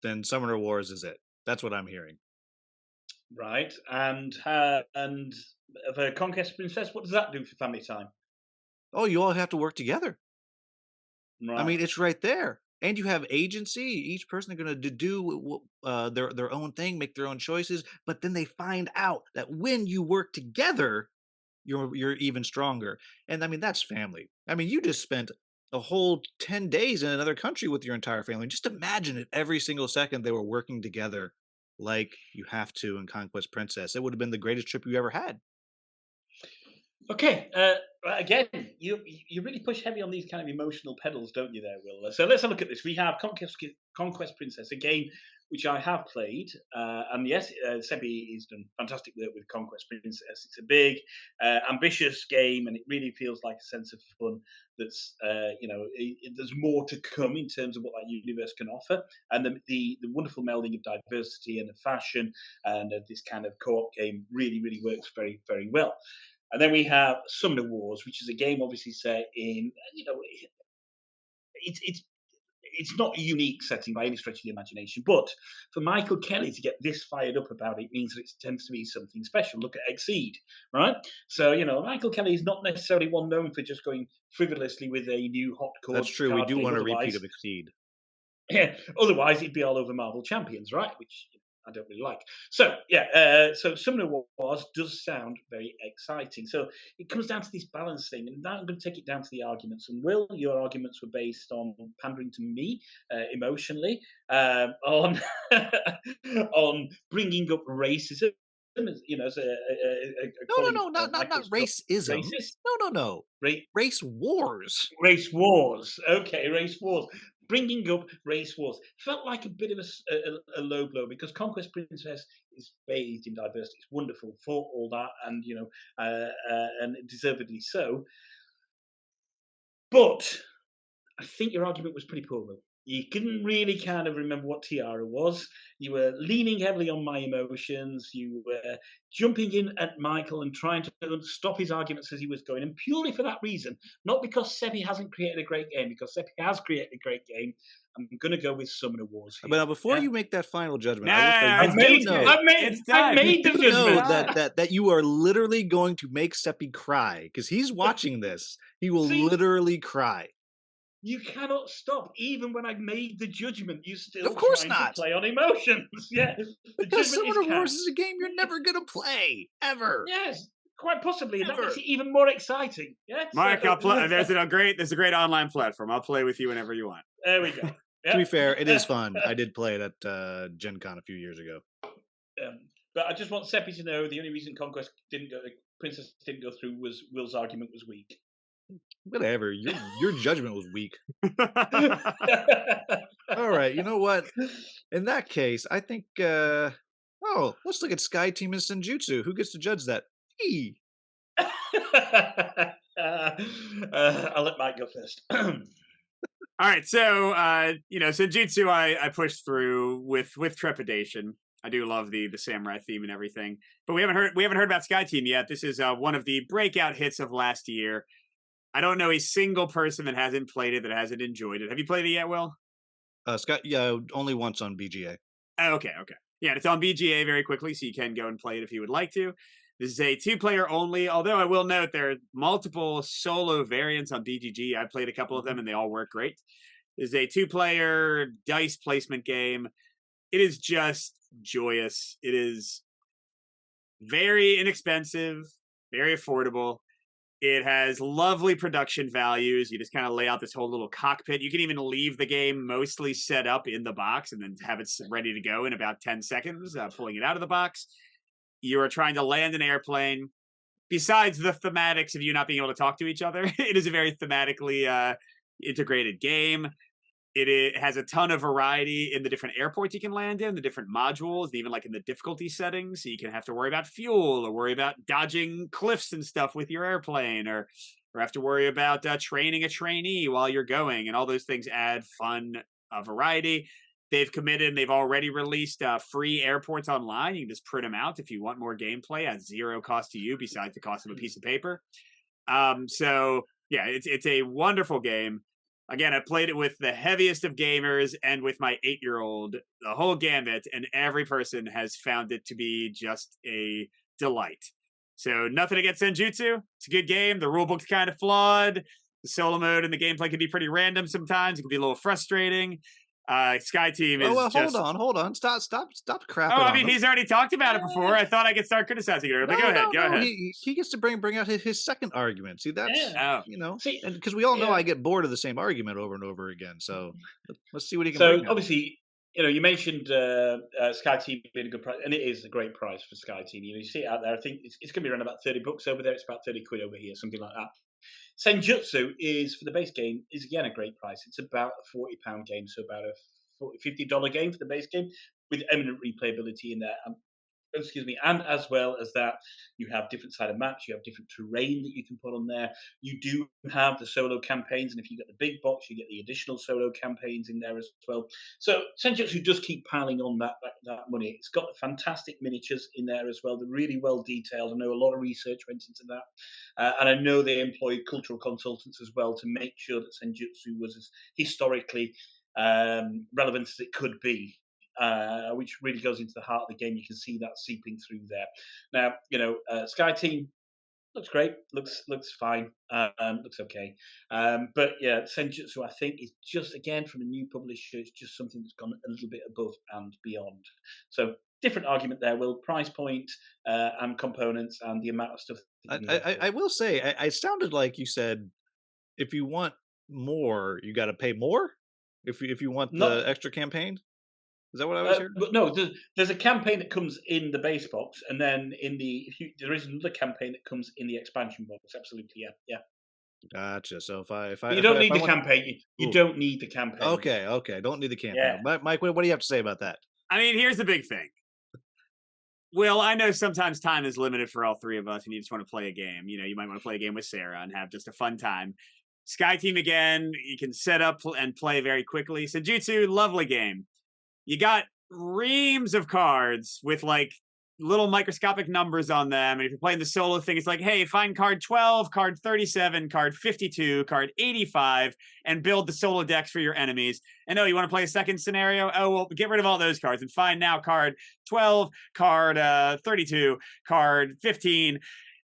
then Summoner Wars is it. That's what I'm hearing. Right. And the Conquest Princess, what does that do for family time? Oh, you all have to work together. Right. I mean, it's right there. And you have agency. Each person is going to do their own thing, make their own choices. But then they find out that when you work together, you're even stronger. And I mean, that's family. I mean, you just spent a whole 10 days in another country with your entire family. Just imagine if every single second they were working together like you have to in Conquest Princess. It would have been the greatest trip you ever had. Okay, again, you really push heavy on these kind of emotional pedals, don't you, there, Will? So let's have a look at this. We have Conquest Princess, a game which I have played, and yes, Sebi has done fantastic work with Conquest Princess. It's a big, ambitious game, and it really feels like a sense of fun. That's there's more to come in terms of what that universe can offer, and the wonderful melding of diversity and of fashion and of this kind of co-op game really works very very well. And then we have Summoner Wars, which is a game obviously set in, it's not a unique setting by any stretch of the imagination. But for Michael Kelly to get this fired up about it means that it tends to be something special. Look at Exceed, right? So, Michael Kelly is not necessarily one known for just going frivolously with a new hot card. That's true. We do game. want a repeat of Exceed. Yeah, otherwise it'd be all over Marvel Champions, right? Which I don't really like. So so Summoner Wars does sound very exciting. So it comes down to this balance thing, and now I'm going to take it down to the arguments. And Will, your arguments were based on pandering to me emotionally, on on bringing up racism. As No, not racism. Racist? No. Race wars. Race wars. Okay, race wars. Bringing up race wars felt like a bit of a low blow because Conquest Princess is bathed in diversity. It's wonderful for all that, and and deservedly so. But I think your argument was pretty poor, Will. You couldn't really kind of remember what Tiara was. You were leaning heavily on my emotions. You were jumping in at Michael and trying to stop his arguments as he was going. And purely for that reason, not because Sebi hasn't created a great game, because Sebi has created a great game, I'm going to go with Summoner Wars here. But now, before you make that final judgment, I've made the judgment. That you are literally going to make Seppi cry because he's watching this. He will literally cry. You cannot stop. Even when I made the judgment, you still of course trying not to play on emotions. Yeah, because Summoner Wars is a game you're never gonna play ever. Yes, quite possibly, and that makes it even more exciting. Yeah, Mark, I'll play. There's a great online platform. I'll play with you whenever you want. There we go. To be fair, it is fun. I did play it at Gen Con a few years ago. But I just want Seppi to know the only reason Princess didn't go through was Will's argument was weak. Whatever. Your judgment was weak. All right. You know what? In that case, I think. Let's look at Sky Team and Senjutsu. Who gets to judge that? I'll let Mike go first. All right. So, Senjutsu, I pushed through with trepidation. I do love the samurai theme and everything, but we haven't heard about Sky Team yet. This is one of the breakout hits of last year. I don't know a single person that hasn't played it that hasn't enjoyed it. Have you played it yet, Will? Scott, yeah, only once on BGA. Okay. Yeah, it's on BGA very quickly, so you can go and play it if you would like to. This is a 2-player only, although I will note there are multiple solo variants on BGG. I played a couple of them, and they all work great. This is a 2-player dice placement game. It is just joyous. It is very inexpensive, very affordable. It has lovely production values. You just kind of lay out this whole little cockpit. You can even leave the game mostly set up in the box and then have it ready to go in about 10 seconds, pulling it out of the box. You are trying to land an airplane. Besides the thematics of you not being able to talk to each other, it is a very thematically integrated game. It has a ton of variety in the different airports you can land in, the different modules, even like in the difficulty settings. So you can have to worry about fuel or worry about dodging cliffs and stuff with your airplane or have to worry about training a trainee while you're going. And all those things add fun variety. They've committed and they've already released free airports online. You can just print them out if you want more gameplay at zero cost to you besides the cost of a piece of paper. It's a wonderful game. Again, I played it with the heaviest of gamers and with my 8-year-old, the whole gambit, and every person has found it to be just a delight. So nothing against Senjutsu. It's a good game. The rulebook's kind of flawed. The solo mode and the gameplay can be pretty random sometimes. It can be a little frustrating. Sky Team is well, just... hold on. Stop crapping Oh, I on mean, him. he's already talked about it before. I thought I could start criticizing it. But go ahead. He gets to bring out his second argument. See, that's, See, and because we all know I get bored of the same argument over and over again. So let's see what he can so bring out. obviously, you mentioned Sky Team being a good price, and it is a great price for Sky Team. You see it out there. I think it's going to be around about $30 over there. It's about 30 quid over here, something like that. Senjutsu is, for the base game, is again a great price. It's about a £40 game, so about a $50 game for the base game with eminent replayability in there. And as well as that, you have different sided maps, you have different terrain that you can put on there. You do have the solo campaigns, and if you get the big box, you get the additional solo campaigns in there as well. So Senjutsu does keep piling on that money. It's got fantastic miniatures in there as well. They're really well detailed. I know a lot of research went into that, and I know they employed cultural consultants as well to make sure that Senjutsu was as historically relevant as it could be. Which really goes into the heart of the game. You can see that seeping through there. Now, Sky Team looks great, looks fine, looks okay. But yeah, Senjutsu, I think, is just, again, from a new publisher, it's just something that's gone a little bit above and beyond. So different argument there, Will. Price point and components and the amount of stuff. I will say, I sounded like you said, if you want more, you got to pay more. If you want the extra campaign. Is that what I was hearing? But no, there's a campaign that comes in the base box, and then there is another campaign that comes in the expansion box. Absolutely, yeah. Gotcha. So if you don't need the campaign, you don't need the campaign. Okay. Don't need the campaign. Yeah. Mike, what do you have to say about that? I mean, here's the big thing. Will, I know sometimes time is limited for all three of us, and you just want to play a game. You might want to play a game with Sarah and have just a fun time. Sky Team, again, you can set up and play very quickly. Senjutsu, lovely game. You got reams of cards with like little microscopic numbers on them. And if you're playing the solo thing, it's like, hey, find card 12, card 37, card 52, card 85, and build the solo decks for your enemies. And you want to play a second scenario? Oh, well, get rid of all those cards and find now card 12, card 32, card 15.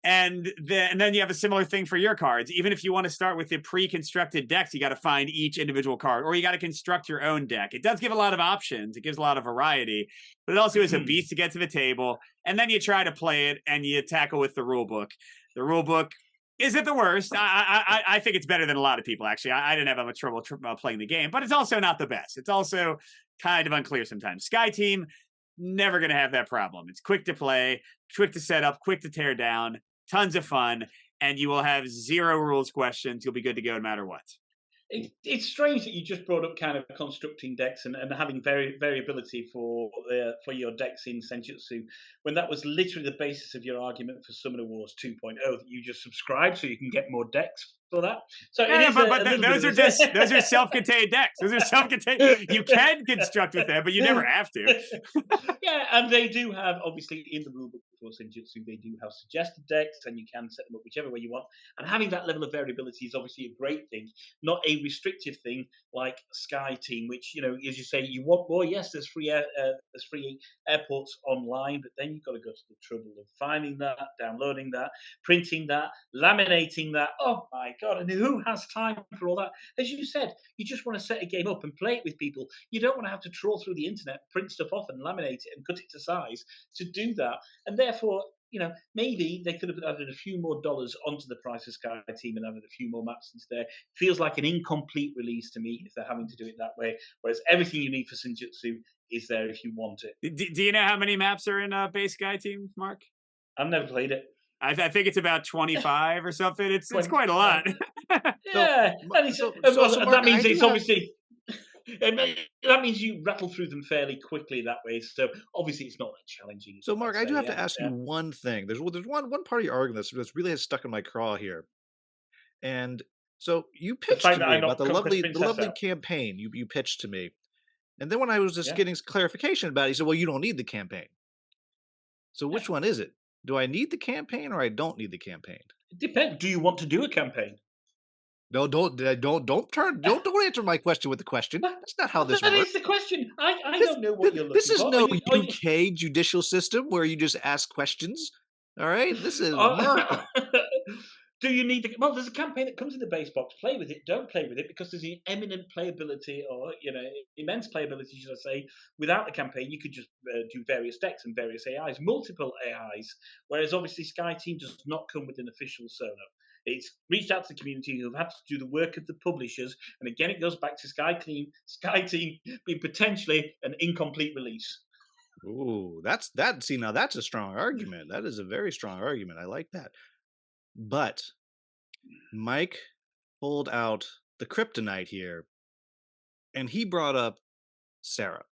And then you have a similar thing for your cards. Even if you want to start with the pre-constructed decks, you got to find each individual card, or you got to construct your own deck. It does give a lot of options. It gives a lot of variety, but it also is a beast to get to the table. And then you try to play it, and you tackle with the rule book. The rule book isn't the worst. I think it's better than a lot of people, actually. I didn't have that much trouble playing the game, but it's also not the best. It's also kind of unclear sometimes. Sky Team, never going to have that problem. It's quick to play, quick to set up, quick to tear down. Tons of fun, and you will have zero rules questions. You'll be good to go no matter what. It's strange that you just brought up kind of constructing decks and having variability for your decks in Senjutsu, when that was literally the basis of your argument for Summoner Wars 2.0, that you just subscribe so you can get more decks for that. So those are self-contained decks. Those are self-contained. You can construct with them, but you never have to. Yeah, and they do have, obviously, in the rulebook for Senjutsu, they do have suggested decks, and you can set them up whichever way you want. And having that level of variability is obviously a great thing, not a restrictive thing like Sky Team, which, as you say, you want more. Yes, there's free airports online, but then you've got to go to the trouble of finding that, downloading that, printing that, laminating that. Oh my God, and who has time for all that? As you said, you just want to set a game up and play it with people. You don't want to have to trawl through the internet, print stuff off and laminate it and cut it to size to do that. And therefore, maybe they could have added a few more dollars onto the price of Sky Team and added a few more maps into there. Feels like an incomplete release to me if they're having to do it that way. Whereas everything you need for Senjutsu is there if you want it. Do you know how many maps are in base Sky Team, Mark? I've never played it. I think it's about 25 or something. It's quite a lot. Yeah, that means it's obviously. That means you rattle through them fairly quickly that way. So obviously it's not that challenging. So Mark, I do have to ask you one thing. There's one part of your argument that's really has stuck in my craw here. And so you pitched to me about the lovely campaign you pitched to me. And then when I was just getting clarification about it, you said, well, you don't need the campaign. So which one is it? Do I need the campaign or I don't need the campaign? It depends. Do you want to do a campaign? No, don't answer my question with the question. That's not how this works. That is the question. I don't know what you're looking for. This is no UK judicial system where you just ask questions. All right, this is America. Do you need the? Well, there's a campaign that comes in the base box. Play with it. Don't play with it because there's an eminent playability, or immense playability, should I say? Without the campaign, you could just do various decks and various AIs, multiple AIs. Whereas obviously Sky Team does not come with an official solo. It's reached out to the community who have had to do the work of the publishers, and again, it goes back to Sky Team being potentially an incomplete release. Ooh, that's that. See, now that's a strong argument. That is a very strong argument. I like that. But Mike pulled out the kryptonite here, and he brought up Sarah.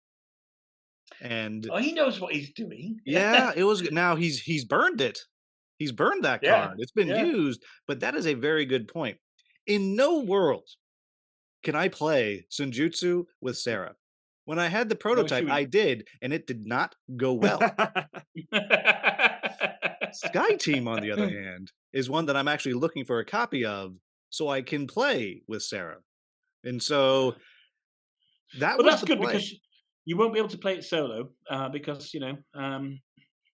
And he knows what he's doing. yeah, it was. Now he's burned it. He's burned that card. It's been used. But that is a very good point. In no world can I play Senjutsu with Sarah. When I had the prototype, I did, and it did not go well. Sky Team, on the other hand, is one that I'm actually looking for a copy of so I can play with Sarah. And so that's good because you won't be able to play it solo because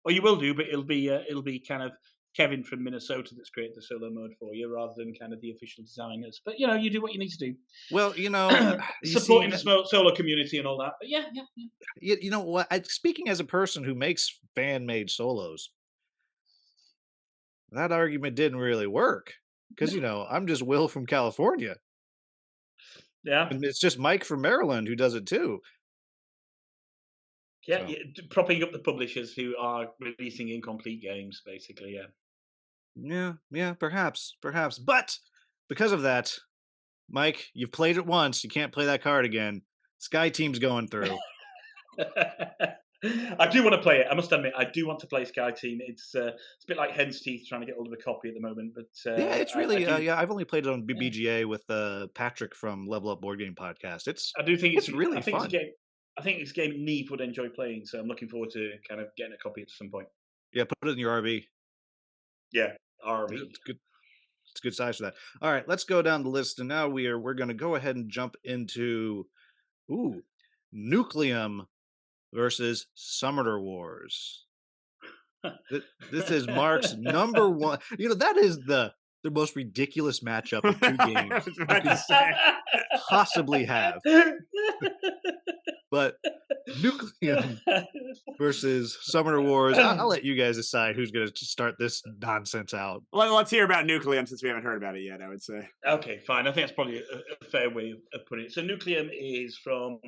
or you will do, but it'll be kind of Kevin from Minnesota that's created the solo mode for you rather than kind of the official designers. But you do what you need to do. Well, supporting the solo community and all that. But yeah. You know what? Speaking as a person who makes fan-made solos, that argument didn't really work because I'm just Will from California. Yeah, and it's just Mike from Maryland who does it too. Yeah, propping up the publishers who are releasing incomplete games, basically. Yeah, perhaps. But because of that, Mike, you've played it once. You can't play that card again. Sky Team's going through. I do want to play it. I must admit, I do want to play Sky Team. It's a bit like hen's teeth trying to get hold of a copy at the moment. But yeah, it's really I've only played it on BGA with Patrick from Level Up Board Game Podcast. I do think it's really fun. I think it's a game Neve would enjoy playing, so I'm looking forward to kind of getting a copy at some point. Yeah, put it in your RV. Yeah, RV. It's good. It's a good size for that. All right, let's go down the list, and now we're going to go ahead and jump into Nucleum versus Summoner Wars. This is Mark's number one. That is the most ridiculous matchup of two games you could possibly have. But Nucleum versus Summoner Wars, I'll let you guys decide who's going to start this nonsense out. Let's hear about Nucleum since we haven't heard about it yet, I would say. Okay, fine. I think that's probably a fair way of putting it. So Nucleum is from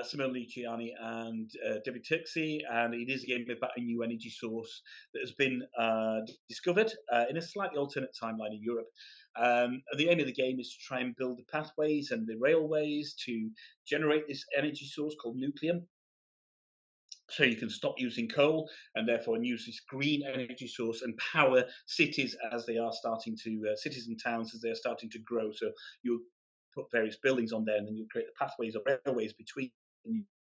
Simone Luciani and Debbie Turksey, and it is a game about a new energy source that has been discovered in a slightly alternate timeline in Europe. The aim of the game is to try and build the pathways and the railways to generate this energy source called Nucleum. So you can stop using coal and therefore use this green energy source and power cities as they are starting to, cities and towns as they're starting to grow. So you'll put various buildings on there and then you'll create the pathways or railways between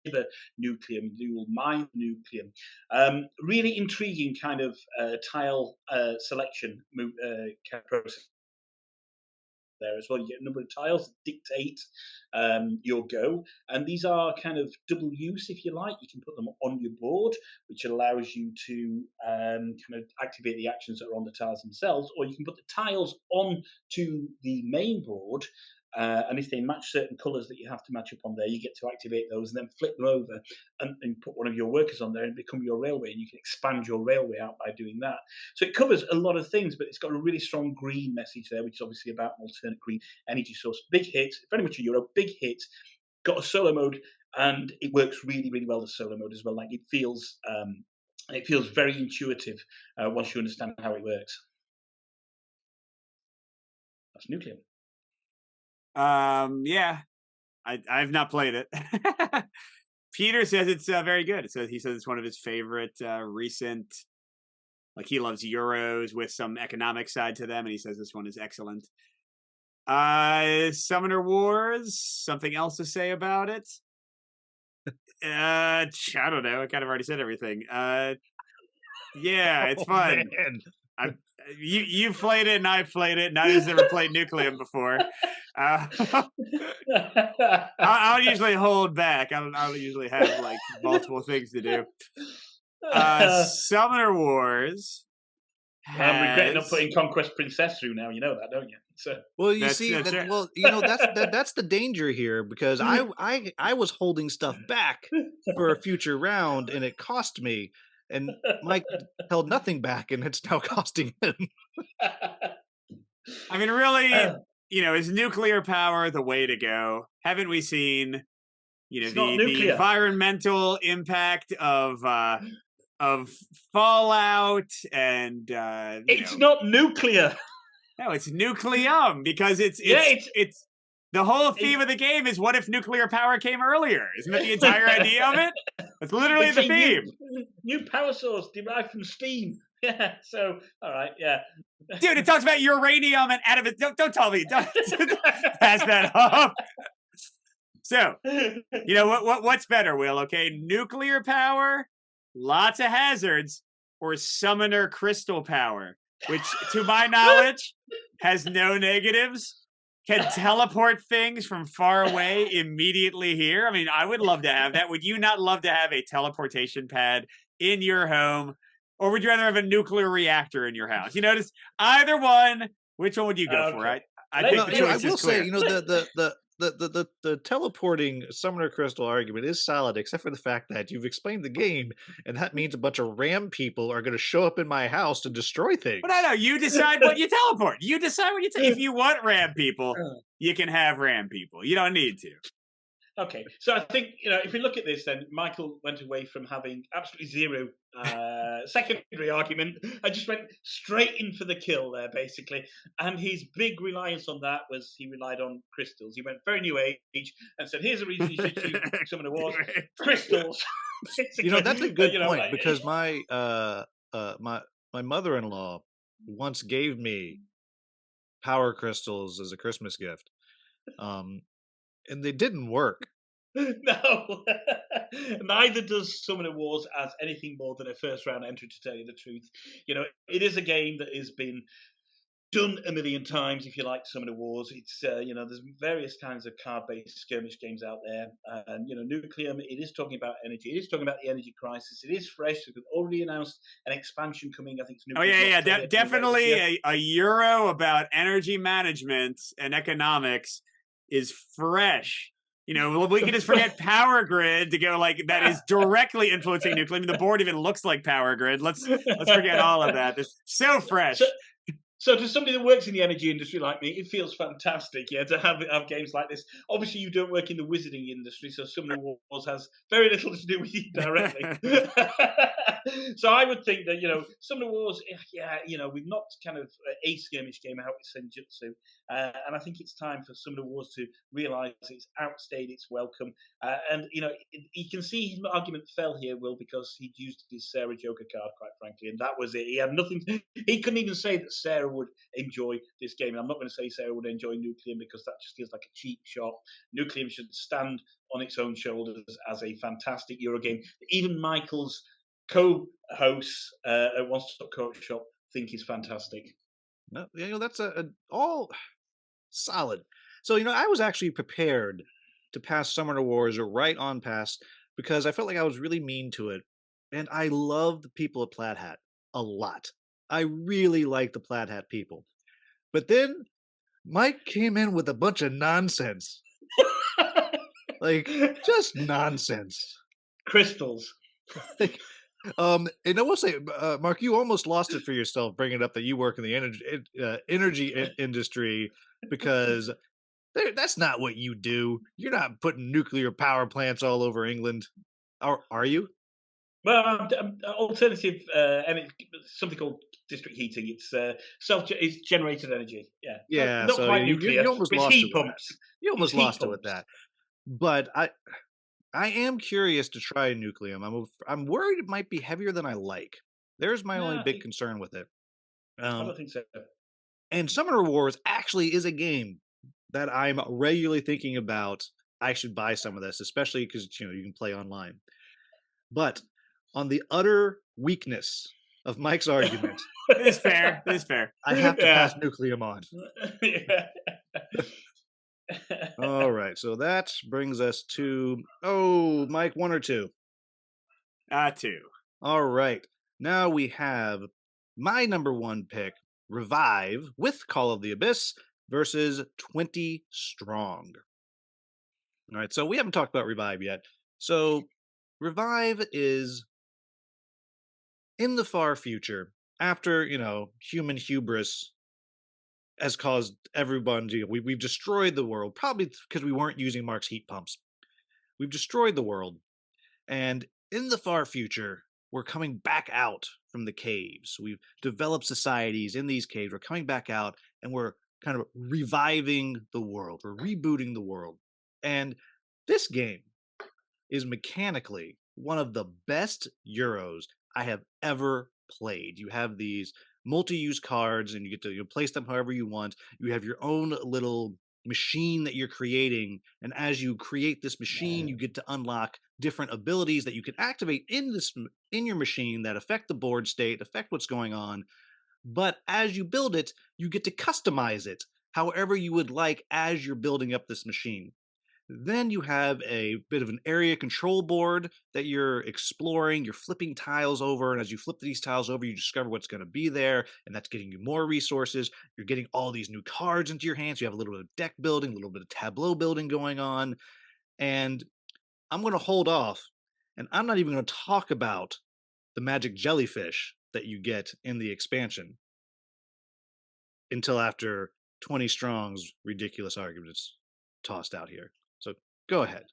the Nucleum. You will mine Nucleum. Really intriguing kind of tile selection kind of process there as well. You get a number of tiles that dictate your go, and these are kind of double use, if you like. You can put them on your board, which allows you to kind of activate the actions that are on the tiles themselves, or you can put the tiles onto the main board. And if they match certain colours that you have to match up on there, you get to activate those and then flip them over and put one of your workers on there and become your railway. And you can expand your railway out by doing that. So it covers a lot of things, but it's got a really strong green message there, which is obviously about an alternate green energy source. Big hit, very much a Euro, big hit. Got a solo mode, and it works really, really well, the solo mode as well. Like it feels very intuitive once you understand how it works. That's Nucleum. Yeah, I've not played it. Peter says it's very good. He says it's one of his favorite recent. Like he loves Euros with some economic side to them, and he says this one is excellent. Summoner Wars. Something else to say about it? I don't know. I kind of already said everything. Yeah, it's fun. You've played it and I've played it. Neither's ever played Nucleum before. I'll usually hold back. I'll usually have like multiple things to do. Summoner Wars I'm regretting not has. putting Conquest Princess through now. You know that, don't you? So Well, you That's- see that's that. right. Well, that's the danger here, because I was holding stuff back for a future round, and it cost me. And Mike held nothing back, and it's now costing him. I mean, really, is nuclear power the way to go? Haven't we seen, It's not the nuclear. environmental impact of fallout and It's not nuclear. No, it's nucleum, because it's the whole theme of the game is, what if nuclear power came earlier? Isn't that the entire idea of it? That's literally It's the a theme. New power source derived from steam. Yeah. So all right. Yeah. Dude, it talks about uranium and atom. Don't tell me. Don't pass that off. So, what's better, Will? Okay, nuclear power, lots of hazards, or summoner crystal power, which, to my knowledge, has no negatives, can teleport things from far away immediately here. I mean, I would love to have that. Would you not love to have a teleportation pad in your home? Or would you rather have a nuclear reactor in your house? Just either one. Which one would you go for? I think the choice I will is clear. say, the teleporting summoner crystal argument is solid, except for the fact that you've explained the game, and that means a bunch of ram people are going to show up in my house to destroy things. But I know, you decide what you teleport. You decide what you if you want ram people, you can have ram people. You don't need to. Okay, so I think if we look at this, then Michael went away from having absolutely zero secondary argument. I just went straight in for the kill there, basically. And his big reliance on that was he relied on crystals. He went very new age and said, "Here's a reason you should choose some of the wars: crystals." That's a good point, because my my mother-in-law once gave me power crystals as a Christmas gift. And they didn't work. No, neither does Summoner Wars as anything more than a first round entry, to tell you the truth. It is a game that has been done a million times, if you like, Summoner Wars. It's, there's various kinds of card-based skirmish games out there. And, Nucleum, it is talking about energy. It is talking about the energy crisis. It is fresh. They've already announced an expansion coming. I think it's Nuclear. Definitely a Euro about energy management and economics is fresh. We can just forget Power Grid to go that is directly influencing nuclear. I mean, the board even looks like Power Grid. Let's forget all of that. It's so fresh. So to somebody that works in the energy industry like me, it feels fantastic, to have games like this. Obviously, you don't work in the wizarding industry, so Summoner Wars has very little to do with you directly. So I would think that, Summoner Wars, we've knocked kind of a skirmish game out with Senjutsu. And I think it's time for Summoner Wars to realise it's outstayed its welcome. And, you can see his argument fell here, Will, because he'd used his Sarah Joker card, quite frankly, and that was it. He had nothing. He couldn't even say that Sarah would enjoy this game. And I'm not going to say Sarah would enjoy Nucleum, because that just feels like a cheap shot. Nucleum should stand on its own shoulders as a fantastic Euro game. Even Michael's co-hosts at One Stop Coach Shop think is fantastic. No, that's all solid. So I was actually prepared to pass Summoner Wars right on past, because I felt like I was really mean to it, and I love the people at Plaid Hat a lot. I really like the Plaid Hat people. But then Mike came in with a bunch of nonsense. Just nonsense. Crystals. And I will say, Mark, you almost lost it for yourself bringing up that you work in the energy industry, because that's not what you do. You're not putting nuclear power plants all over England, are you? Well, alternative, something called district heating. It's it's generated energy. Yeah. Yeah. Not so quite nuclear. You almost it's lost heat it pumps. You almost It's lost it with that. But I am curious to try Nucleum. I'm worried it might be heavier than I like. There's my only big concern with it. I don't think so. And Summoner Wars actually is a game that I'm regularly thinking about. I should buy some of this, especially because you can play online. But on the utter weakness of Mike's argument, it's fair. It's fair. I have to pass Nucleum on. All right, so that brings us to Mike, 1 or 2? 2. All right, now we have my number one pick, Revive with Call of the Abyss versus 20 Strong. All right, so we haven't talked about Revive yet. So Revive is in the far future, after, human hubris has caused everyone to, we've destroyed the world, probably because we weren't using Mark's heat pumps. We've destroyed the world. And in the far future, we're coming back out from the caves. We've developed societies in these caves. We're coming back out and we're kind of reviving the world. We're rebooting the world. And this game is mechanically one of the best Euros I have ever played. You have these multi-use cards and you get to place them however you want. You have your own little machine that you're creating, and as you create this machine you get to unlock different abilities that you can activate in your machine that affect the board state, affect what's going on. But as you build it, you get to customize it however you would like as you're building up this machine. Then you have a bit of an area control board that you're exploring. You're flipping tiles over, and as you flip these tiles over, you discover what's going to be there, and that's getting you more resources. You're getting all these new cards into your hands. You have a little bit of deck building, a little bit of tableau building going on. And I'm going to hold off, and I'm not even going to talk about the magic jellyfish that you get in the expansion until after 20 Strong's ridiculous arguments tossed out here. So go ahead.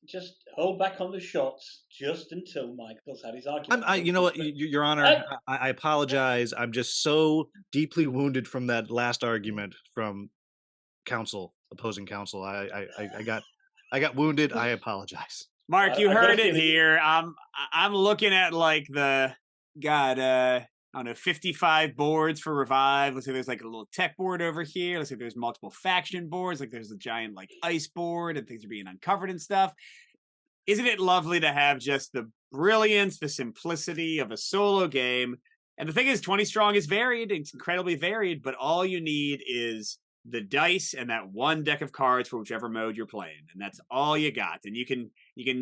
Just hold back on the shots just until Michael's had his argument. You know what, Your Honor, I apologize. I'm just so deeply wounded from that last argument from opposing counsel. I got wounded. I apologize. Mark, you heard it here. I'm looking at like I don't know, 55 boards for Revive. Looks like there's like a little tech board over here. Looks like there's multiple faction boards. Like there's a giant like ice board and things are being uncovered and stuff. Isn't it lovely to have just the brilliance, the simplicity of a solo game? And the thing is, 20 Strong is varied. It's incredibly varied, but all you need is the dice and that one deck of cards for whichever mode you're playing. And that's all you got. And you can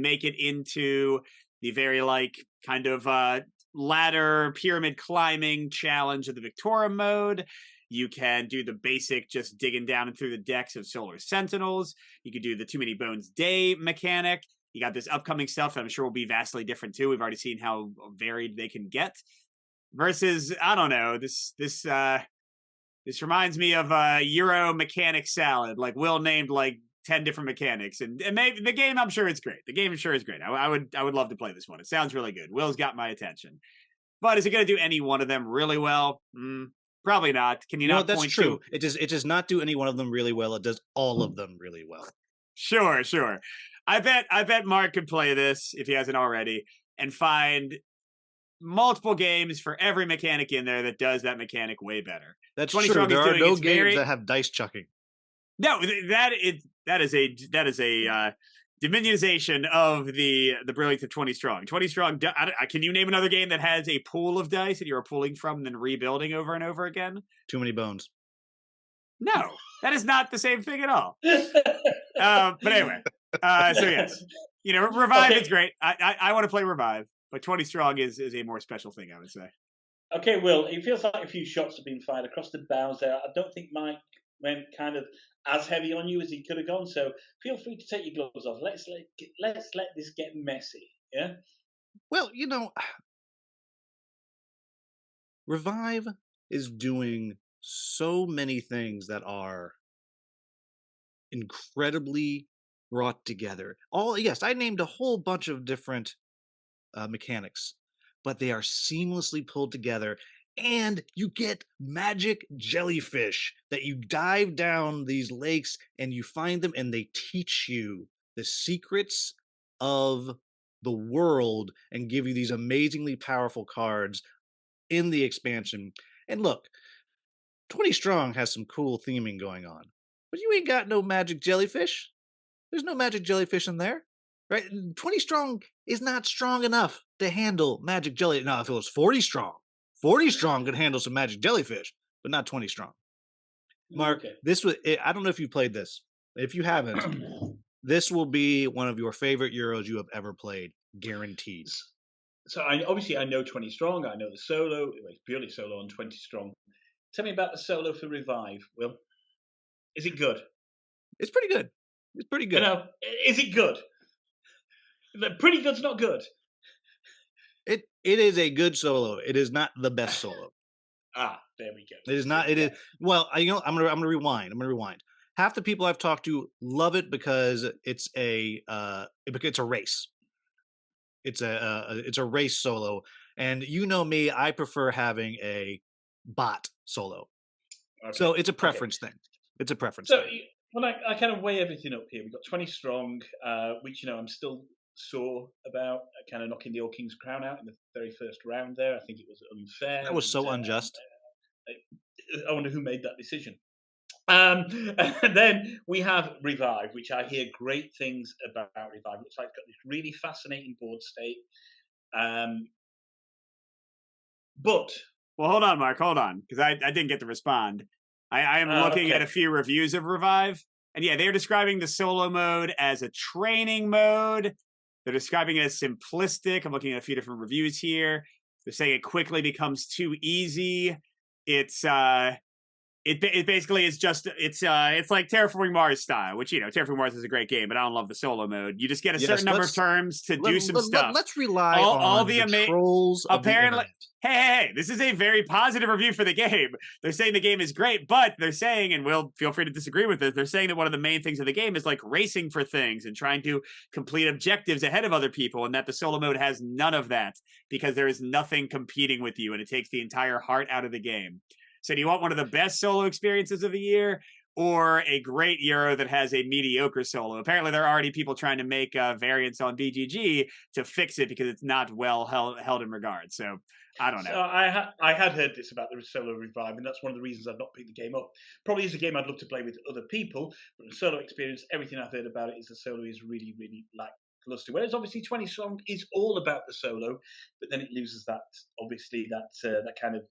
make it into the very like kind of ladder pyramid climbing challenge of the Victoria mode. You can do the basic just digging down and through the decks of Solar Sentinels. You could do the Too Many Bones Day mechanic. You got this upcoming stuff that I'm sure will be vastly different too. We've already seen how varied they can get. Versus, I don't know, this reminds me of Euro mechanic salad. Like Will named like 10 different mechanics, and maybe the game, I'm sure it's great. The game, I'm sure, is great. I would love to play this one. It sounds really good. Will's got my attention, but is it going to do any one of them really well? Probably not. Can you not? That's point true. To... It does not do any one of them really well. It does all of them really well. Sure. I bet Mark could play this if he hasn't already and find multiple games for every mechanic in there that does that mechanic way better. That's true. There are no games that have dice chucking. No, that is a diminishization of the brilliance of 20 Strong. 20 Strong. Can you name another game that has a pool of dice that you're pulling from and then rebuilding over and over again? Too Many Bones. No, that is not the same thing at all. But anyway, so yes, Revive is great. I want to play Revive, but 20 Strong is a more special thing, I would say. Okay, Will, it feels like a few shots have been fired across the bows there. I don't think Mike went kind of as heavy on you as he could have gone, so feel free to take your gloves off. Let's let this get messy, yeah? Well, Revive is doing so many things that are incredibly brought together. Yes, I named a whole bunch of different mechanics, but they are seamlessly pulled together. And you get magic jellyfish that you dive down these lakes and you find them, and they teach you the secrets of the world and give you these amazingly powerful cards in the expansion. And look, 20 Strong has some cool theming going on, but you ain't got no magic jellyfish. There's no magic jellyfish in there, right? 20 Strong is not strong enough to handle magic jelly. Now, if it was 40 Strong, 40 Strong could handle some magic jellyfish, but not 20 Strong. Mark, okay. I don't know if you played this. If you haven't, this will be one of your favorite Euros you have ever played, guaranteed. So obviously I know 20 Strong. I know the solo. It's purely solo on 20 Strong. Tell me about the solo for Revive, Will. Is it good? It's pretty good. It's pretty good. No, is it good? Pretty good's not good. It is a good solo. It is not the best solo. There we go. It is not. It is. Well, I'm gonna rewind. Half the people I've talked to love it because it's a race. It's a race solo, and you know me, I prefer having a bot solo. Okay. So it's a preference thing. It's a preference thing. When I kind of weigh everything up here, we've got 20 Strong, which I'm still sore about, kind of knocking the Old King's crown out in the very first round there. I think it was unfair. That was so unjust. I wonder who made that decision. And then we have Revive, which I hear great things about Revive. It looks like it's got this really fascinating board state. But hold on, Mark, because I didn't get to respond. I am looking at a few reviews of Revive, and yeah, they're describing the solo mode as a training mode. They're describing it as simplistic. I'm looking at a few different reviews here. They're saying it quickly becomes too easy. It's it basically is just it's like Terraforming Mars style, which Terraforming Mars is a great game, but I don't love the solo mode. You just get a certain number of terms to do some stuff. Let's rely on all the trolls. Apparently, hey, this is a very positive review for the game. They're saying the game is great, but they're saying, and Will, feel free to disagree with this. They're saying that one of the main things of the game is like racing for things and trying to complete objectives ahead of other people, and that the solo mode has none of that because there is nothing competing with you, and it takes the entire heart out of the game. So do you want one of the best solo experiences of the year or a great Euro that has a mediocre solo? Apparently, there are already people trying to make variants on BGG to fix it because it's not well held in regard. So I don't know. So I had heard this about the solo Revive, and that's one of the reasons I've not picked the game up. Probably is a game I'd love to play with other people, but the solo experience, everything I've heard about it is the solo is really, really lackluster. Whereas obviously 20 Strong is all about the solo, but then it loses that kind of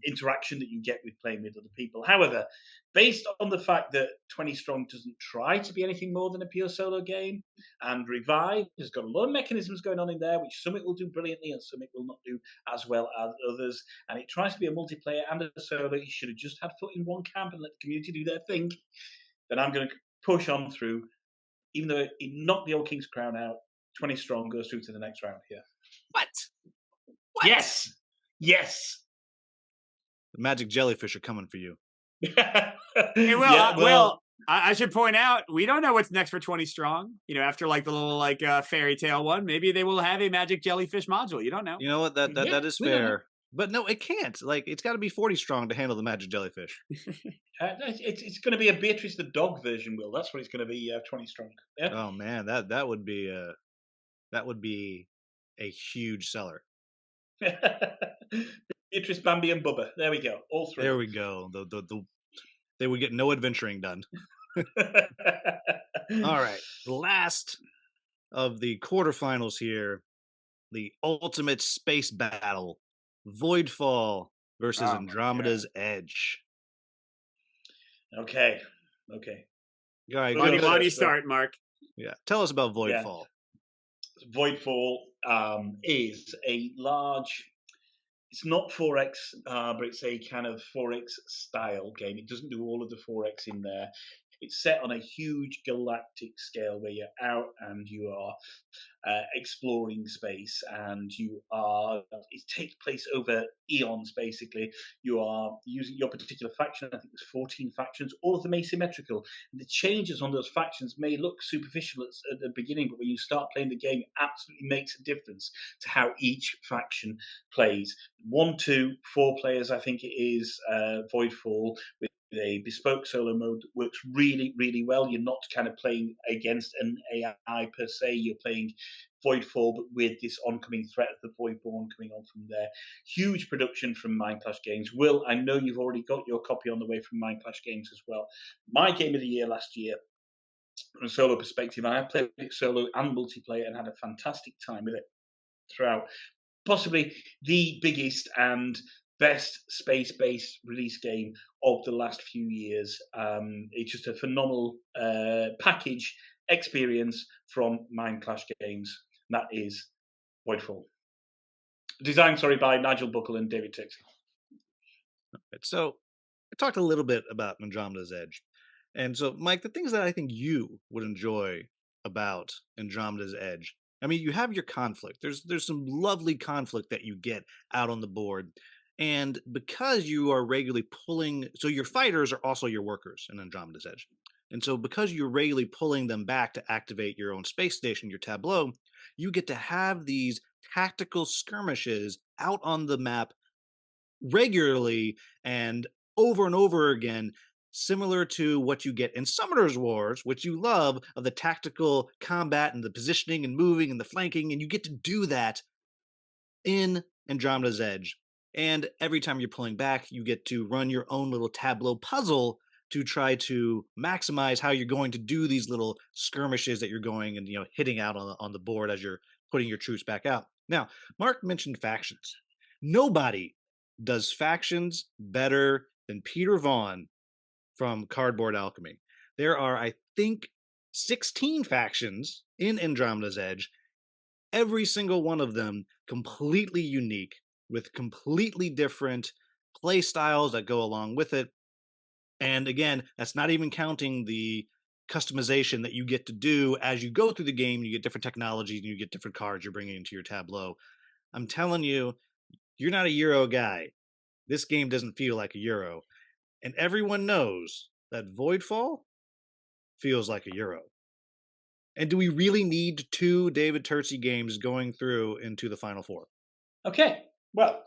interaction that you get with playing with other people. However, based on the fact that 20 Strong doesn't try to be anything more than a pure solo game, and Revive has got a lot of mechanisms going on in there, which some it will do brilliantly and some it will not do as well as others, and it tries to be a multiplayer and a solo, you should have just had foot in one camp and let the community do their thing. Then I'm going to push on through. Even though it knocked the Old King's crown out, 20 Strong goes through to the next round here. What? Yes. The magic jellyfish are coming for you. Hey, Will, I should point out, we don't know what's next for 20 Strong. After like the little fairy tale one, maybe they will have a magic jellyfish module. You don't know. You know what? That is fair. But no, it can't. Like, it's got to be 40 Strong to handle the magic jellyfish. It's going to be a Beatrice the dog version, Will. That's what it's going to be. 20 Strong. Yeah. Oh man, that would be a huge seller. Beatrice, Bambi, and Bubba. There we go. All three. There we go. They would get no adventuring done. All right. The last of the quarterfinals here, the ultimate space battle. Voidfall versus Andromeda's Edge. Okay. All right, why don't you start, Mark? Yeah, tell us about Voidfall. Yeah. Voidfall is a large. It's not 4X, but it's a kind of 4X style game. It doesn't do all of the 4X in there. It's set on a huge galactic scale where you're out and you are exploring space, and it takes place over eons, basically. You are using your particular faction. I think there's 14 factions, all of them asymmetrical. And the changes on those factions may look superficial at the beginning, but when you start playing the game, it absolutely makes a difference to how each faction plays. 1, 2, 4 players, I think it is, Voidfall, with a bespoke solo mode works really, really well. You're not kind of playing against an AI per se. You're playing Voidfall, but with this oncoming threat of the Voidborn coming on from there. Huge production from Mindclash Games. Will, I know you've already got your copy on the way from Mindclash Games as well. My game of the year last year, from a solo perspective, I played it solo and multiplayer and had a fantastic time with it throughout. Possibly the biggest and best space-based release game of the last few years. It's just a phenomenal package experience from Mindclash Games. That is Voidfall. Designed, by Nigel Buckle and David Tixey. So I talked a little bit about Andromeda's Edge. And so, Mike, the things that I think you would enjoy about Andromeda's Edge, I mean, you have your conflict. There's some lovely conflict that you get out on the board. And because you are regularly pulling, so your fighters are also your workers in Andromeda's Edge. And so because you're regularly pulling them back to activate your own space station, your tableau, you get to have these tactical skirmishes out on the map regularly and over again, similar to what you get in Summoner's Wars, which you love, of the tactical combat and the positioning and moving and the flanking, and you get to do that in Andromeda's Edge. And every time you're pulling back, you get to run your own little tableau puzzle to try to maximize how you're going to do these little skirmishes that you're going and hitting out on the board as you're putting your troops back out. Now, Mark mentioned factions. Nobody does factions better than Peter Vaughn from Cardboard Alchemy. There are, I think, 16 factions in Andromeda's Edge, every single one of them completely unique, with completely different play styles that go along with it. And again, that's not even counting the customization that you get to do as you go through the game. You get different technologies and you get different cards you're bringing into your tableau. I'm telling you, you're not a Euro guy. This game doesn't feel like a Euro. And everyone knows that Voidfall feels like a Euro. And do we really need 2 David Turczi games going through into the Final Four? Okay, well,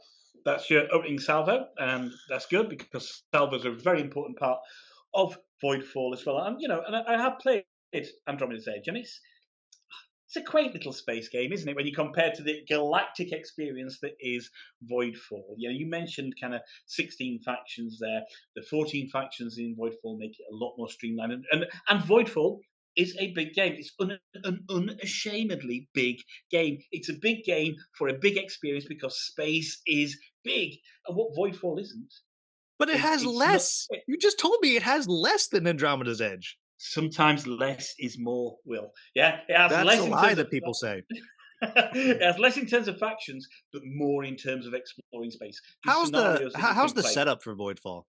that's your opening salvo, and that's good because salvos are a very important part of Voidfall as well. And and I have played Andromeda's Edge, and it's a quaint little space game, isn't it? When you compare to the galactic experience that is Voidfall. You mentioned kind of 16 factions there. The 14 factions in Voidfall make it a lot more streamlined, and Voidfall is a big game. It's an unashamedly big game. It's a big game for a big experience because space is big. And what Voidfall isn't. But it has less. You just told me it has less than Andromeda's Edge. Sometimes less is more, Will. Yeah, it has That's less a lie that people say. It has less in terms of factions, but more in terms of exploring space. How's the setup for Voidfall?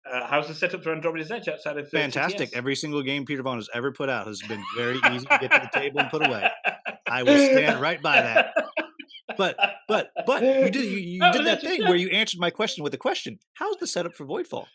How's the setup for Andromeda's Edge outside of fantastic? TTS? Every single game Peter Vaughn has ever put out has been very easy to get to the table and put away. I will stand right by that. But you did that thing where you answered my question with a question. How's the setup for Voidfall?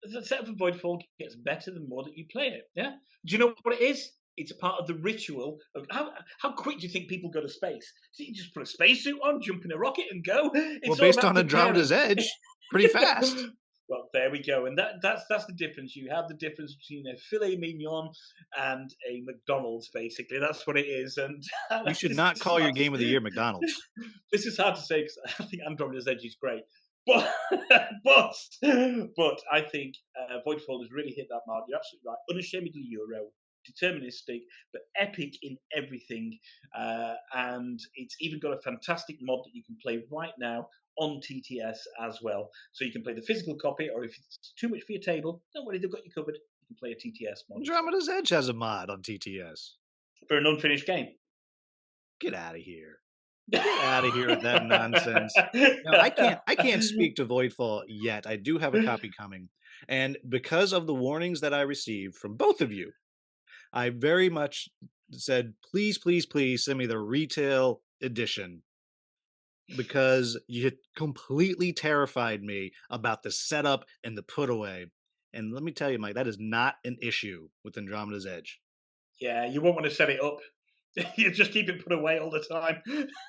The setup for Voidfall gets better the more that you play it. Yeah. Do you know what it is? It's a part of the ritual of how quick do you think people go to space? So you just put a spacesuit on, jump in a rocket, and go. Well, based on Andromeda's Edge, pretty fast. Well, there we go, and that's the difference. You have the difference between a filet mignon and a McDonald's. Basically, that's what it is. And you should not call your game of the year McDonald's. This is hard to say because I think Andromeda's Edge is great, but I think Voidfall has really hit that mark. You're absolutely right. Unashamedly Euro, deterministic, but epic in everything. And it's even got a fantastic mod that you can play right now on TTS as well. So you can play the physical copy, or if it's too much for your table, don't worry, they've got you covered. You can play a TTS mod. Andromeda's Edge has a mod on TTS. For an unfinished game. Get out of here. Get out of here with that nonsense. No, I can't speak to Voidfall yet. I do have a copy coming. And because of the warnings that I received from both of you, I very much said, please, please, please send me the retail edition, because you completely terrified me about the setup and the put away. And let me tell you, Mike, that is not an issue with Andromeda's Edge. Yeah, you won't want to set it up. You just keep it put away all the time.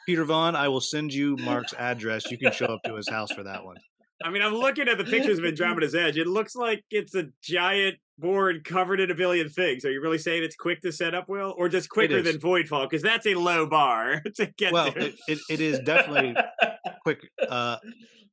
Peter Vaughn, I will send you Mark's address. You can show up to his house for that one. I mean, I'm looking at the pictures of Andromeda's Edge. It looks like it's a giant board covered in a billion things. Are you really saying it's quick to set up, Will? Or just quicker than Voidfall? Because that's a low bar to get well, there. It is definitely quick.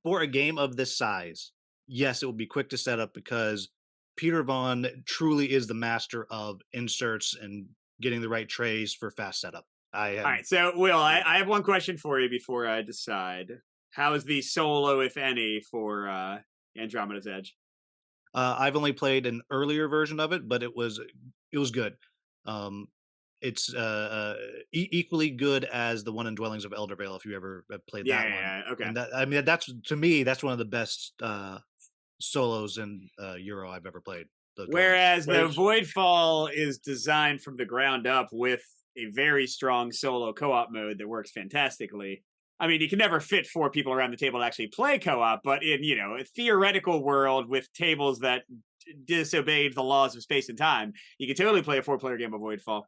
For a game of this size, yes, it will be quick to set up because Peter Vaughn truly is the master of inserts and getting the right trays for fast setup. All right, so Will, I have one question for you before I decide. How is the solo, if any, for Andromeda's Edge? I've only played an earlier version of it, but it was good. it's equally good as the one in Dwellings of Eldervale if you ever played that one. Yeah, okay. And that, I mean, that's, to me, that's one of the best solos in Euro I've ever played. Whereas though Voidfall is designed from the ground up with a very strong solo co-op mode that works fantastically. I mean, you can never fit 4 people around the table to actually play co-op, but in, you know, a theoretical world with tables that disobeyed the laws of space and time, you can totally play a 4-player game of Voidfall.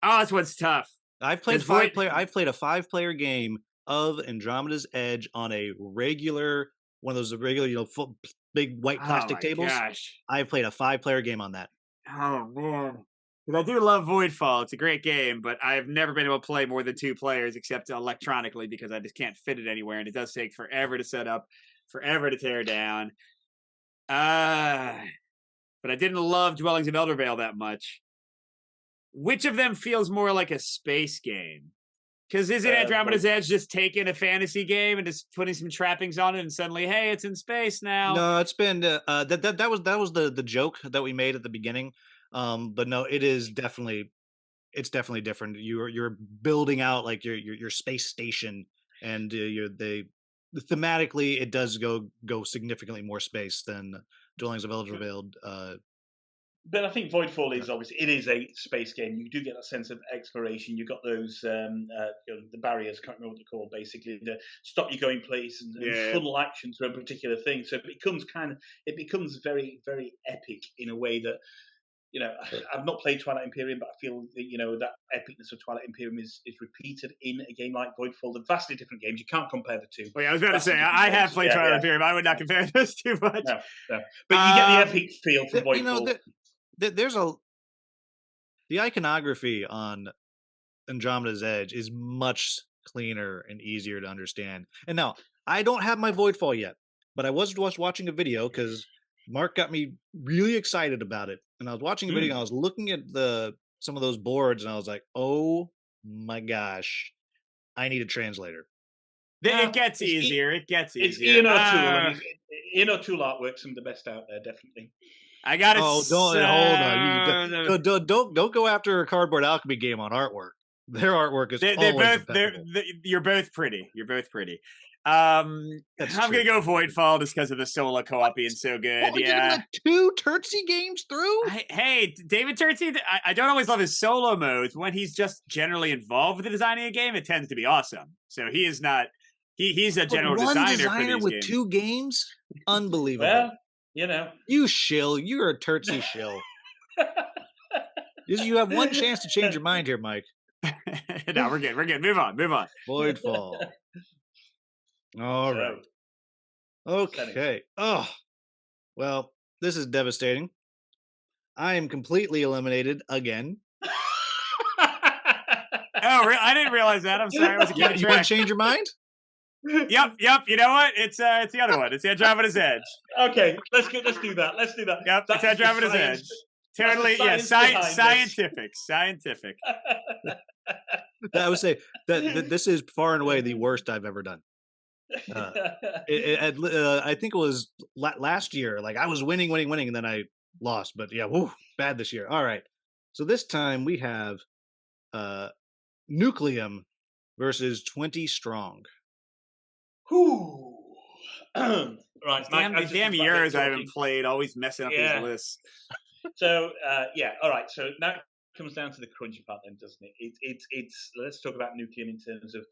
Oh, that's what's tough. I've played 5-player. I've played a 5-player game of Andromeda's Edge on a regular, one of those regular, you know, full, big white plastic tables. Gosh. I've played a 5-player game on that. Oh man, because I do love Voidfall. It's a great game, but I've never been able to play more than 2 players, except electronically, because I just can't fit it anywhere, and it does take forever to set up, forever to tear down. But I didn't love Dwellings of Eldervale that much. Which of them feels more like a space game? Because isn't Andromeda's Edge just taking a fantasy game and just putting some trappings on it, and suddenly, hey, it's in space now? No, it's been that was the joke that we made at the beginning. But no, it's definitely different. You're building out like your space station, and thematically it does go significantly more space than Dwellings of Eldervale. But I think Voidfall is obviously, it is a space game. You do get that sense of exploration. You've got those you know, the barriers, can't remember what they're called, basically, to stop you going places and funnel action to a particular thing. So it becomes very, very epic in a way that, you know, I've not played Twilight Imperium, but I feel that, you know, that epicness of Twilight Imperium is repeated in a game like Voidfall. They're vastly different games. You can't compare the two. Well, yeah, I was about to say, I have played Twilight Imperium. I would not compare those too much. No. But you get the epic feel from Voidfall. You know, there's the iconography on Andromeda's Edge is much cleaner and easier to understand. And now, I don't have my Voidfall yet, but I was watching a video because Mark got me really excited about it. And I was watching a video and I was looking at some of those boards and I was like, oh my gosh, I need a translator. It gets easier. It gets easier. It's Ian O'Toole. Ian O'Toole artwork, some of the best out there, definitely. I got it. Oh, hold on! Don't go after a Cardboard Alchemy game on artwork. Their artwork is always impeccable. You're both pretty. You're both pretty. I'm gonna go Voidfall just because of the solo co-op being so good. Yeah, 2 Terzi games through. Hey, David Terzi. I don't always love his solo modes. When he's just generally involved with the designing a game, it tends to be awesome. So he is not. He's a general designer for these with games. 2 games. Unbelievable. Well, you know, you shill. You're a Terzi shill. You have one chance to change your mind here, Mike. No, we're good. We're good. Move on. Voidfall. All right. Okay. Oh, well, this is devastating. I am completely eliminated again. Oh, I didn't realize that. I'm sorry. I was you want to change your mind? Yep. You know what? It's the other one. It's Andromeda's Edge. Okay, let's do that. Yep, it's Andromeda's Edge. Totally, scientific. I would say that this is far and away the worst I've ever done. I think it was last year. Like I was winning, and then I lost. But yeah, bad this year. All right, so this time we have Nucleum versus 20 Strong. Whew. Right, these damn years I haven't played, always messing up these lists. So all right. So now it comes down to the crunchy part, then, doesn't it? It's let's talk about Nucleum in terms of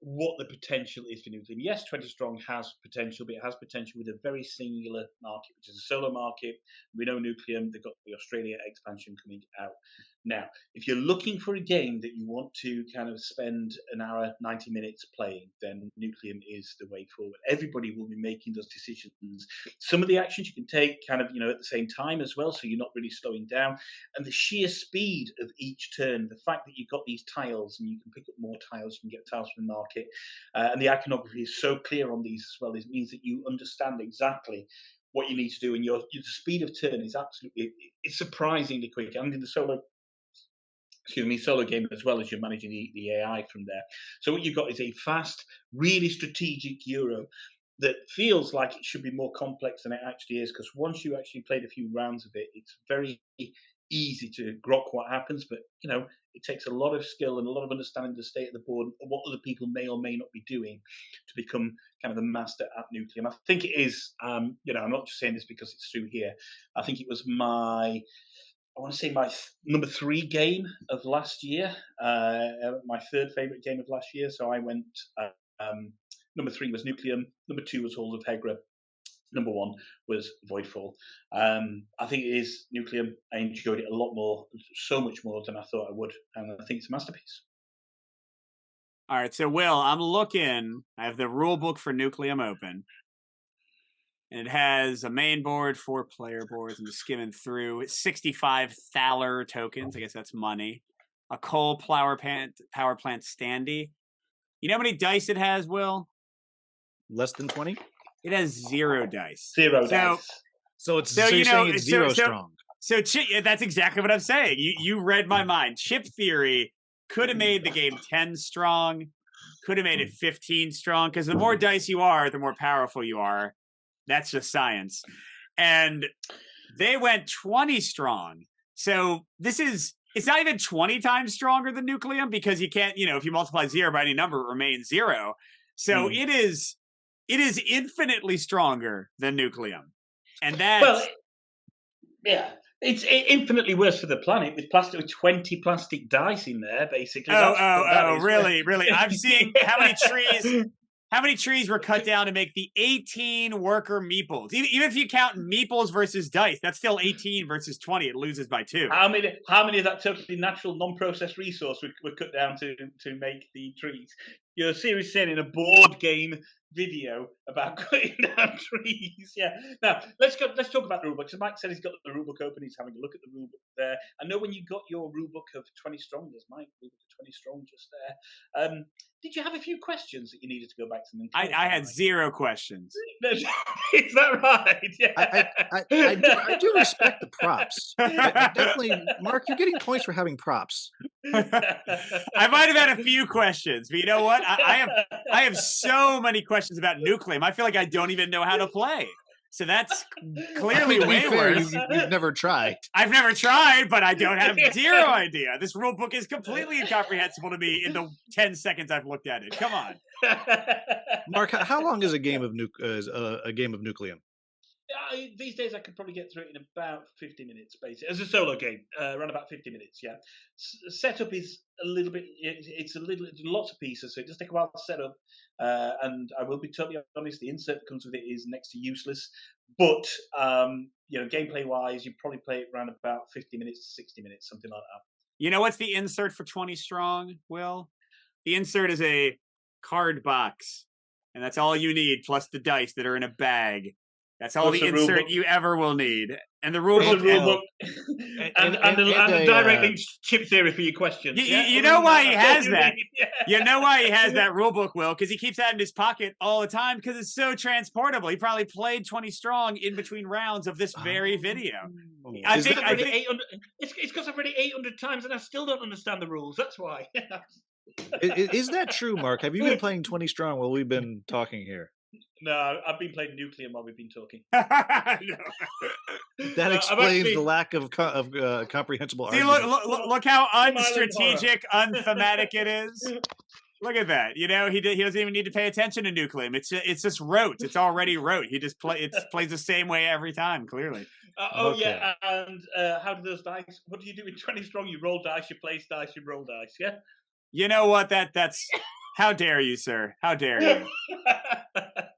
what the potential is for Nucleum. Yes, 20 Strong has potential, but it has potential with a very singular market, which is a solo market. We know Nucleum, they've got the Australia expansion coming out. Now, if you're looking for a game that you want to kind of spend an hour, 90 minutes playing, then Nucleum is the way forward. Everybody will be making those decisions. Some of the actions you can take kind of, at the same time as well, so you're not really slowing down. And the sheer speed of each turn, the fact that you've got these tiles and you can pick up more tiles, you can get tiles from the market, and the iconography is so clear on these as well. It means that you understand exactly what you need to do, and your speed of turn is it's surprisingly quick. And in the solo game as well, as you're managing the AI from there. So what you've got is a fast, really strategic Euro that feels like it should be more complex than it actually is, because once you actually played a few rounds of it, it's very easy to grok what happens, but it takes a lot of skill and a lot of understanding the state of the board and what other people may or may not be doing to become kind of the master at Nucleum. I think it is, I'm not just saying this because it's through here. I think it was my number 3 game of last year, my third favorite game of last year. So I went, number 3 was Nucleum, number 2 was Halls of Hegra, number 1 was Voidfall. I think it is Nucleum. I enjoyed it a lot more, so much more than I thought I would, and I think it's a masterpiece. All right, so Will, I'm looking. I have the rule book for Nucleum open. And it has a main board, 4 player boards. I'm just skimming through. It's 65 Thaler tokens. I guess that's money. A coal power plant standee. You know how many dice it has, Will? Less than 20? It has 0 dice. 0 dice. So you're saying it's zero strong. So that's exactly what I'm saying. You read my mind. Chip theory could have made the game 10 strong. Could have made it 15 strong. Because the more dice you are, the more powerful you are. That's just science. And they went 20 strong. So it's not even 20 times stronger than Nucleum because you can't, if you multiply 0 by any number, it remains 0. So it is infinitely stronger than Nucleum. And that's... Well, yeah. It's infinitely worse for the planet with 20 plastic dice in there, basically. Really? I'm seeing how many trees were cut down to make the 18 worker meeples. Even if you count meeples versus dice, that's still 18 versus 20. It loses by 2. How many of that totally natural, non-processed resource were cut down to make the trees? You're seriously saying in a board game video about cutting down trees. Yeah. Now let's talk about the rulebook. So Mike said he's got the rulebook open. He's having a look at the rulebook there. I know when you got your rulebook of 20 strong, there's my rulebook of 20 strong just there. Did you have a few questions that you needed to go back to them? I had 0 questions. Is that right? Yeah. I do respect the props. I definitely, Mark, you're getting points for having props. I might have had a few questions, but you know what? I have so many questions about Nucleum. I feel like I don't even know how to play. So that's clearly way worse. You've never tried. I've never tried, but I don't have 0 idea. This rule book is completely incomprehensible to me in the 10 seconds I've looked at it. Come on, Mark. How long is a game of Nucleum? These days, I could probably get through it in about 50 minutes, basically, as a solo game. Around about 50 minutes, yeah. Setup is a little bit. It's lots of pieces, so it does take a while to set up. And I will be totally honest, the insert that comes with it is next to useless. But gameplay wise, you probably play it around about 50 minutes to 60 minutes, something like that. You know what's the insert for 20 strong, Will? The insert is a card box, and that's all you need, plus the dice that are in a bag. That's all the insert you ever will need. And the rule book. And the direct link chip theory for your questions. You know why he has that? You know why he has that rule book, Will? Because he keeps that in his pocket all the time because it's so transportable. He probably played 20 strong in between rounds of this very video. I think it's because I've read it 800 times and I still don't understand the rules. That's why. Is that true, Mark? Have you been playing 20 strong while we've been talking here? No, I've been playing Nucleum while we've been talking. That explains the lack of comprehensible See, look how unstrategic, unthematic it is. Look at that. He doesn't even need to pay attention to Nucleum. It's just rote. It's already rote. He just plays the same way every time, clearly. Yeah. And how do those dice? What do you do in 20 strong? You roll dice, you place dice, you roll dice, yeah? You know what? That's... How dare you, sir? How dare you?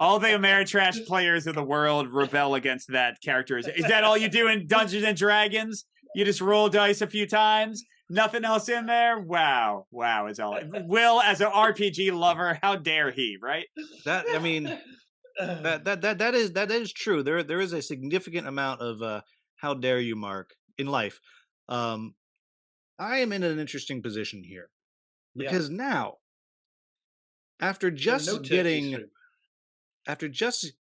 All the Ameritrash players of the world rebel against that characterization. Is that all you do in Dungeons and Dragons? You just roll dice a few times? Nothing else in there? Wow. Is all. Will, as an RPG lover, how dare he, right? That is true. There is a significant amount of how dare you, Mark, in life. I am in an interesting position here. Because now, after just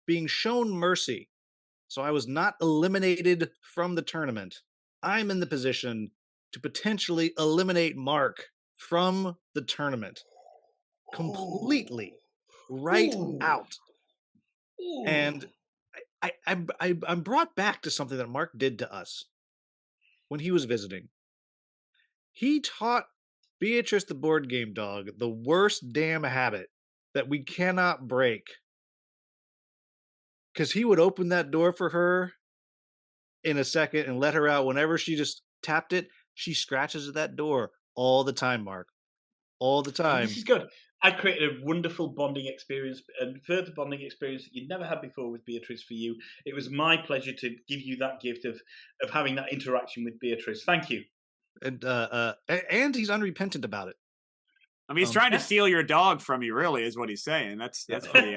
being shown mercy, so I was not eliminated from the tournament, I'm in the position to potentially eliminate Mark from the tournament completely, out. And I'm brought back to something that Mark did to us. when he was visiting. He taught Beatrice the board game dog the worst damn habit that we cannot break. Because he would open that door for her in a second and let her out whenever she just tapped it. She scratches at that door all the time, Mark. All the time. This is good. I created a wonderful bonding experience and further bonding experience that you'd never had before with Beatrice for you. It was my pleasure to give you that gift of having that interaction with Beatrice. Thank you. And he's unrepentant about it. I mean, he's trying to steal your dog from you, really, is what he's saying. That's pretty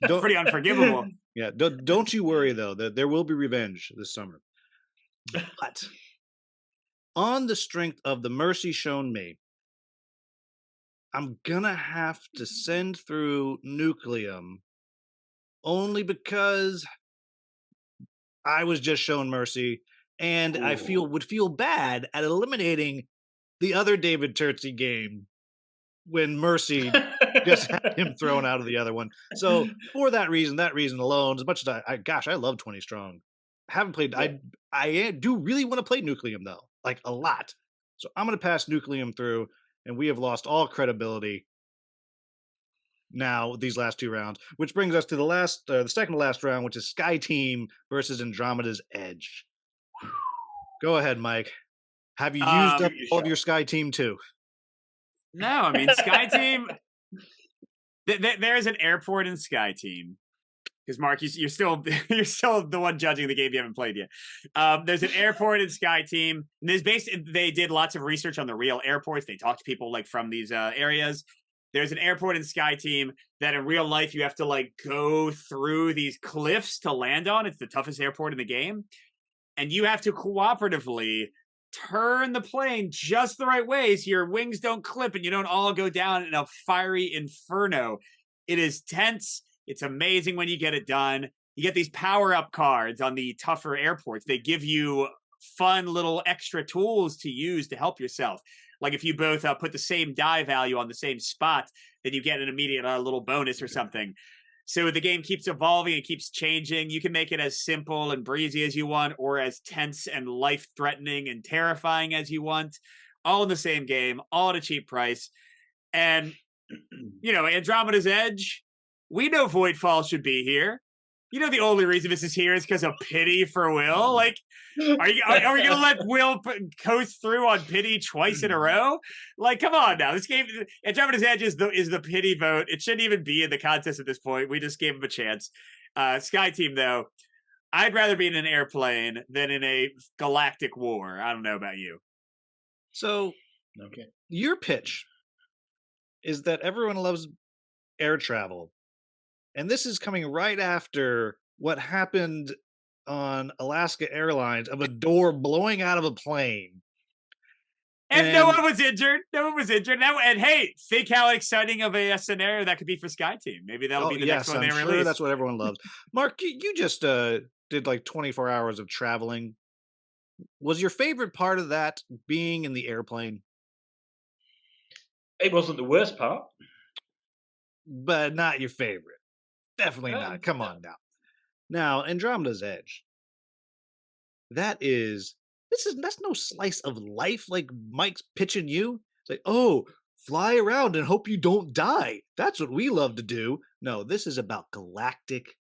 pretty unforgivable. Yeah, don't you worry, though. There will be revenge this summer. But on the strength of the mercy shown me, I'm gonna have to send through Nucleum only because I was just shown mercy, and I would feel bad at eliminating the other David Turtsy game when Mercy just had him thrown out of the other one. So for that reason alone, as much as I love 20 Strong. Haven't played. Yeah. I do really want to play Nucleum though, like a lot. So I'm going to pass Nucleum through, and we have lost all credibility now these last two rounds, which brings us to the second to last round, which is Sky Team versus Andromeda's Edge. Go ahead, Mike. Have you used up all of your Sky Team too? No, I mean Sky Team. There is an airport in Sky Team. Because Mark, you're still the one judging the game you haven't played yet. There's an airport in Sky Team. And they did lots of research on the real airports. They talked to people like from these areas. There's an airport in Sky Team that in real life you have to like go through these cliffs to land on. It's the toughest airport in the game, and you have to cooperatively turn the plane just the right way so your wings don't clip and you don't all go down in a fiery inferno. It is tense. It's amazing when you get it done. You get these power-up cards on the tougher airports. They give you fun little extra tools to use to help yourself. Like if you both put the same die value on the same spot, then you get an immediate little bonus or something. So the game keeps evolving. It keeps changing. You can make it as simple and breezy as you want, or as tense and life-threatening and terrifying as you want. All in the same game, all at a cheap price. And, Andromeda's Edge, we know Voidfall should be here. The only reason this is here is because of pity for Will. Like, are we going to let Will coast through on pity twice in a row? Like, come on now. This game, Andromeda's Edge is the pity vote. It shouldn't even be in the contest at this point. We just gave him a chance. Sky Team, though, I'd rather be in an airplane than in a galactic war. I don't know about you. So, okay, your pitch is that everyone loves air travel. And this is coming right after what happened on Alaska Airlines of a door blowing out of a plane. And no one was injured. And hey, think how exciting of a scenario that could be for Sky Team. Maybe that'll be the next one they release. Sure that's what everyone loves. Mark, you just did like 24 hours of traveling. Was your favorite part of that being in the airplane? It wasn't the worst part. But not your favorite. Definitely not. Come on now. Now, Andromeda's Edge. That's no slice of life like Mike's pitching you. It's like, oh, fly around and hope you don't die. That's what we love to do. No, this is about galactic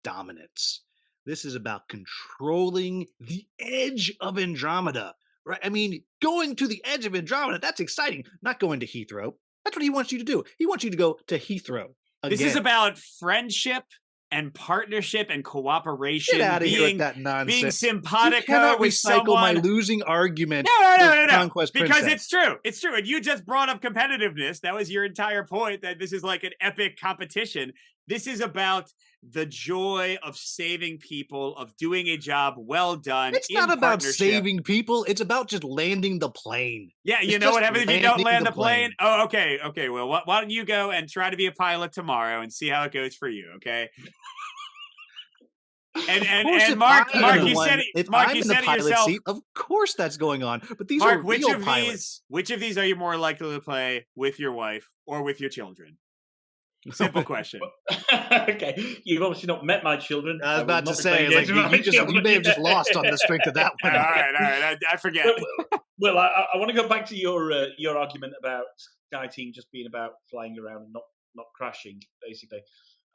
dominance. This is about controlling the edge of Andromeda. Right? I mean, going to the edge of Andromeda, that's exciting. Not going to Heathrow. That's what he wants you to do. He wants you to go to Heathrow. Again. This is about friendship and partnership and cooperation. Get out of here with that nonsense. Being simpatico you cannot with recycle someone. My losing argument. No. Conquest because Princess. it's true. And you just brought up competitiveness. That was your entire point, that this is like an epic competition. This is about the joy of saving people, of doing a job well done. It's not about saving people. It's about just landing the plane. Yeah, you know what happens if you don't land the plane? Oh, okay. Well, why don't you go and try to be a pilot tomorrow and see how it goes for you, okay? And Mark, you said it. Mark, you said it yourself. Seat, of course, that's going on. But these are real pilots. Which of these are you more likely to play with your wife or with your children? Simple question. Okay, you've obviously not met my children. I was will about to not be say, playing like, games with my you children. may have just lost on the strength of that All one. right. I forget. Well, I want to go back to your argument about Sky Team just being about flying around and not crashing, basically,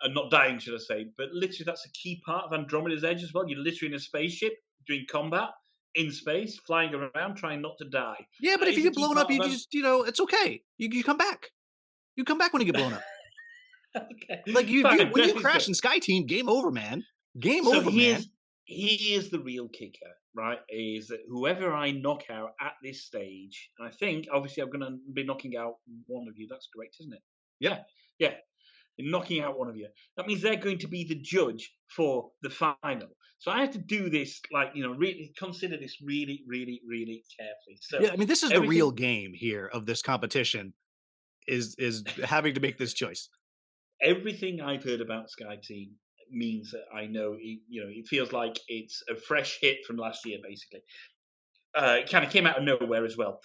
and not dying, should I say? But literally, that's a key part of Andromeda's Edge as well. You're literally in a spaceship doing combat in space, flying around, trying not to die. Yeah, but That if you is a get key blown up, part you of just, it's okay. You come back. You come back when you get blown up. Okay. Like Fine, when you so- crash in Sky Team, game over, man. Game So over, man. here's the real kicker, right? Is that whoever I knock out at this stage, and I think obviously I'm going to be knocking out one of you. That's correct, isn't it? Yep. Yeah. Knocking out one of you. That means they're going to be the judge for the final. So I have to do this, really consider this really, really, really carefully. So Yeah, I mean, this is the everything- real game here of this competition. Is having to make this choice. Everything I've heard about Sky Team means that I know it feels like it's a fresh hit from last year, basically. It kind of came out of nowhere as well.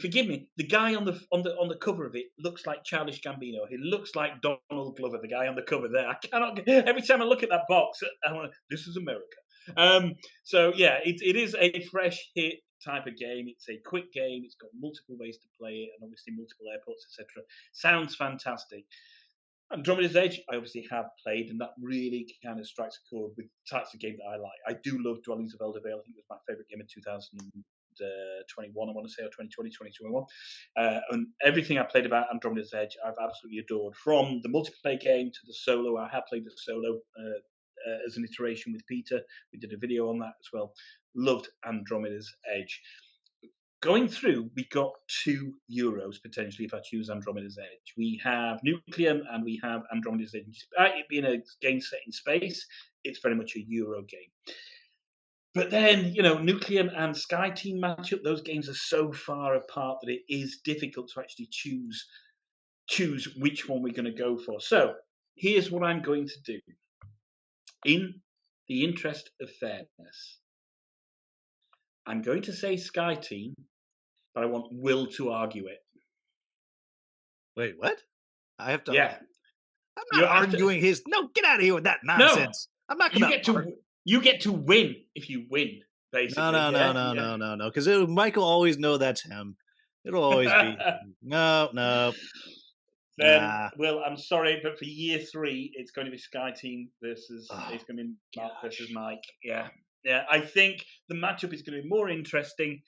Forgive me, the guy on the cover of it looks like Childish Gambino. He looks like Donald Glover, the guy on the cover there. I cannot. Every time I look at that box, I want. This is America. So yeah, it is a fresh hit type of game. It's a quick game. It's got multiple ways to play it, and obviously multiple airports, etc. Sounds fantastic. Andromeda's Edge, I obviously have played, and that really kind of strikes a chord with the types of game that I like. I do love Dwellings of Eldervale. I think it was my favourite game in 2021, I want to say, or 2020, 2021. And everything I played about Andromeda's Edge, I've absolutely adored. From the multiplayer game to the solo, I have played the solo as an iteration with Peter. We did a video on that as well. Loved Andromeda's Edge. Going through, we got €2 potentially if I choose Andromeda's Edge. We have Nucleum and we have Andromeda's Edge. Despite it being a game set in space, it's very much a Euro game. But then, Nucleum and Sky Team matchup, those games are so far apart that it is difficult to actually choose which one we're going to go for. So here's what I'm going to do. In the interest of fairness, I'm going to say Sky Team, but I want Will to argue it. Wait, what? I have to. Yeah. I'm not arguing his. No, get out of here with that nonsense. No, I'm not going to. You get to win if you win. Basically. No. Because Michael always know that's him. It'll always be him. No. Then, Will, I'm sorry, but for year 3, it's going to be Sky Team versus. It's going to be Mark versus Mike. Yeah. I think the matchup is going to be more interesting.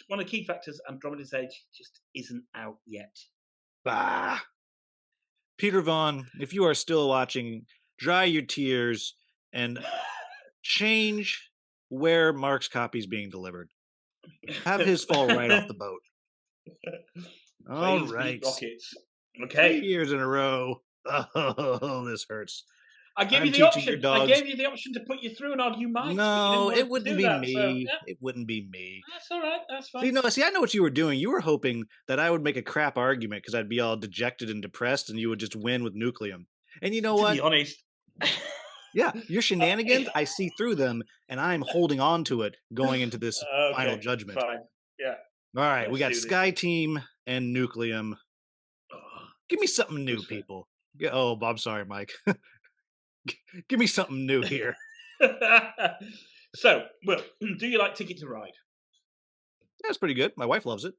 One of the key factors, Andromeda's Edge just isn't out yet. Peter Vaughn, if you are still watching, dry your tears and change where Mark's copy is being delivered. Have his fall right off the boat. All right. Rockets. Okay. 3 years in a row. Oh, this hurts. I gave you the option. I gave you the option to put you through and argue Mike. No, it wouldn't be that, me. So, yeah. It wouldn't be me. That's all right. That's fine. See, I know what you were doing. You were hoping that I would make a crap argument because I'd be all dejected and depressed, and you would just win with Nucleum. And you know what? To be honest. Yeah, your shenanigans, I see through them, and I'm holding on to it going into this final judgment. Fine. Yeah. All right, we got Sky Team and Nucleum. Give me something new, people. Oh, I'm sorry, Mike. Give me something new here. So, Will, do you like Ticket to Ride? That's pretty good. My wife loves it.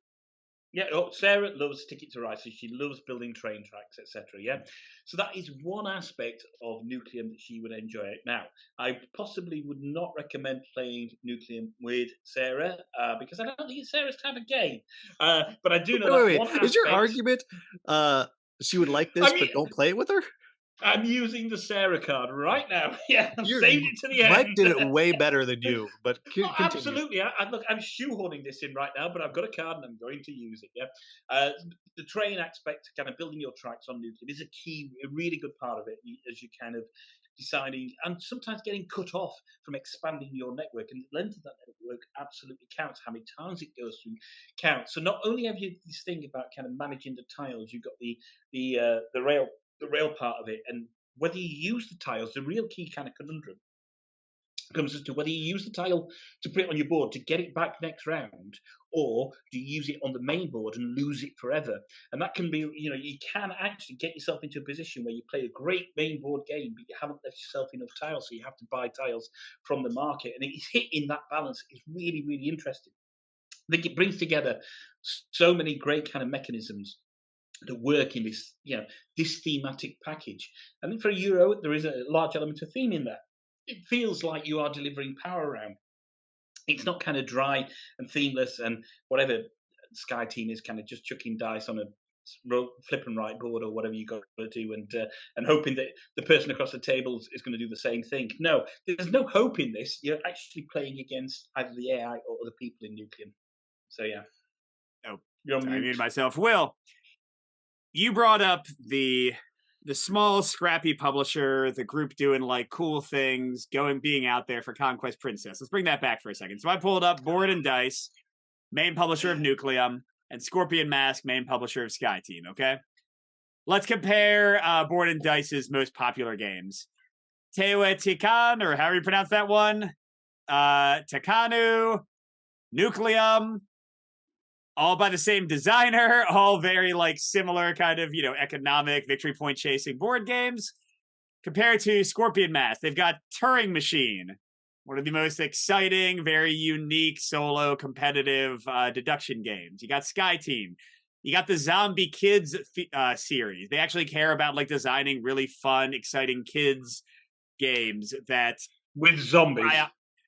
Yeah, Sarah loves Ticket to Ride, so she loves building train tracks, etc. Yeah, so that is one aspect of Nucleum that she would enjoy. Now, I possibly would not recommend playing Nucleum with Sarah because I don't think it's Sarah's type of game. But I do know that one aspect. Is your argument she would like this, but don't play it with her? I'm using the Sarah card right now. Yeah, I've saved it to the end. Mike did it way better than you, but absolutely. Look, I'm shoehorning this in right now, but I've got a card and I'm going to use it. Yeah, the train aspect, kind of building your tracks on Nucleum, is a really good part of it as you kind of deciding and sometimes getting cut off from expanding your network, and the length of that network absolutely counts. How many times it goes through counts. So not only have you this thing about kind of managing the tiles, you've got the rail part of it, and whether you use the tiles, the real key kind of conundrum comes as to whether you use the tile to put it on your board to get it back next round, or do you use it on the main board and lose it forever? And that can be, you can actually get yourself into a position where you play a great main board game, but you haven't left yourself enough tiles, so you have to buy tiles from the market. And it's hitting that balance is really, really interesting. I think it brings together so many great kind of mechanisms that work in this, this thematic package. I think for a Euro, there is a large element of theme in there. It feels like you are delivering power around. It's not kind of dry and themeless and whatever Sky Team is kind of just chucking dice on a flip and right board or whatever you got to do and hoping that the person across the table is going to do the same thing. No, there's no hope in this. You're actually playing against either the AI or other people in Nucleum. So yeah. Oh, I muted myself. Will, you brought up the small, scrappy publisher, the group doing like cool things, being out there for Conquest Princess. Let's bring that back for a second. So I pulled up Board and Dice, main publisher of Nucleum, and Scorpion Mask, main publisher of Sky Team. Okay, let's compare Board and Dice's most popular games. Teotihuacan, or however you pronounce that one, Takanu, Nucleum, all by the same designer, all very like similar kind of, economic victory point chasing board games. Compared to Scorpion Mask, they've got Turing Machine, one of the most exciting, very unique solo competitive deduction games. You got Sky Team. You got the Zombie Kids series. They actually care about like designing really fun, exciting kids games that with zombies.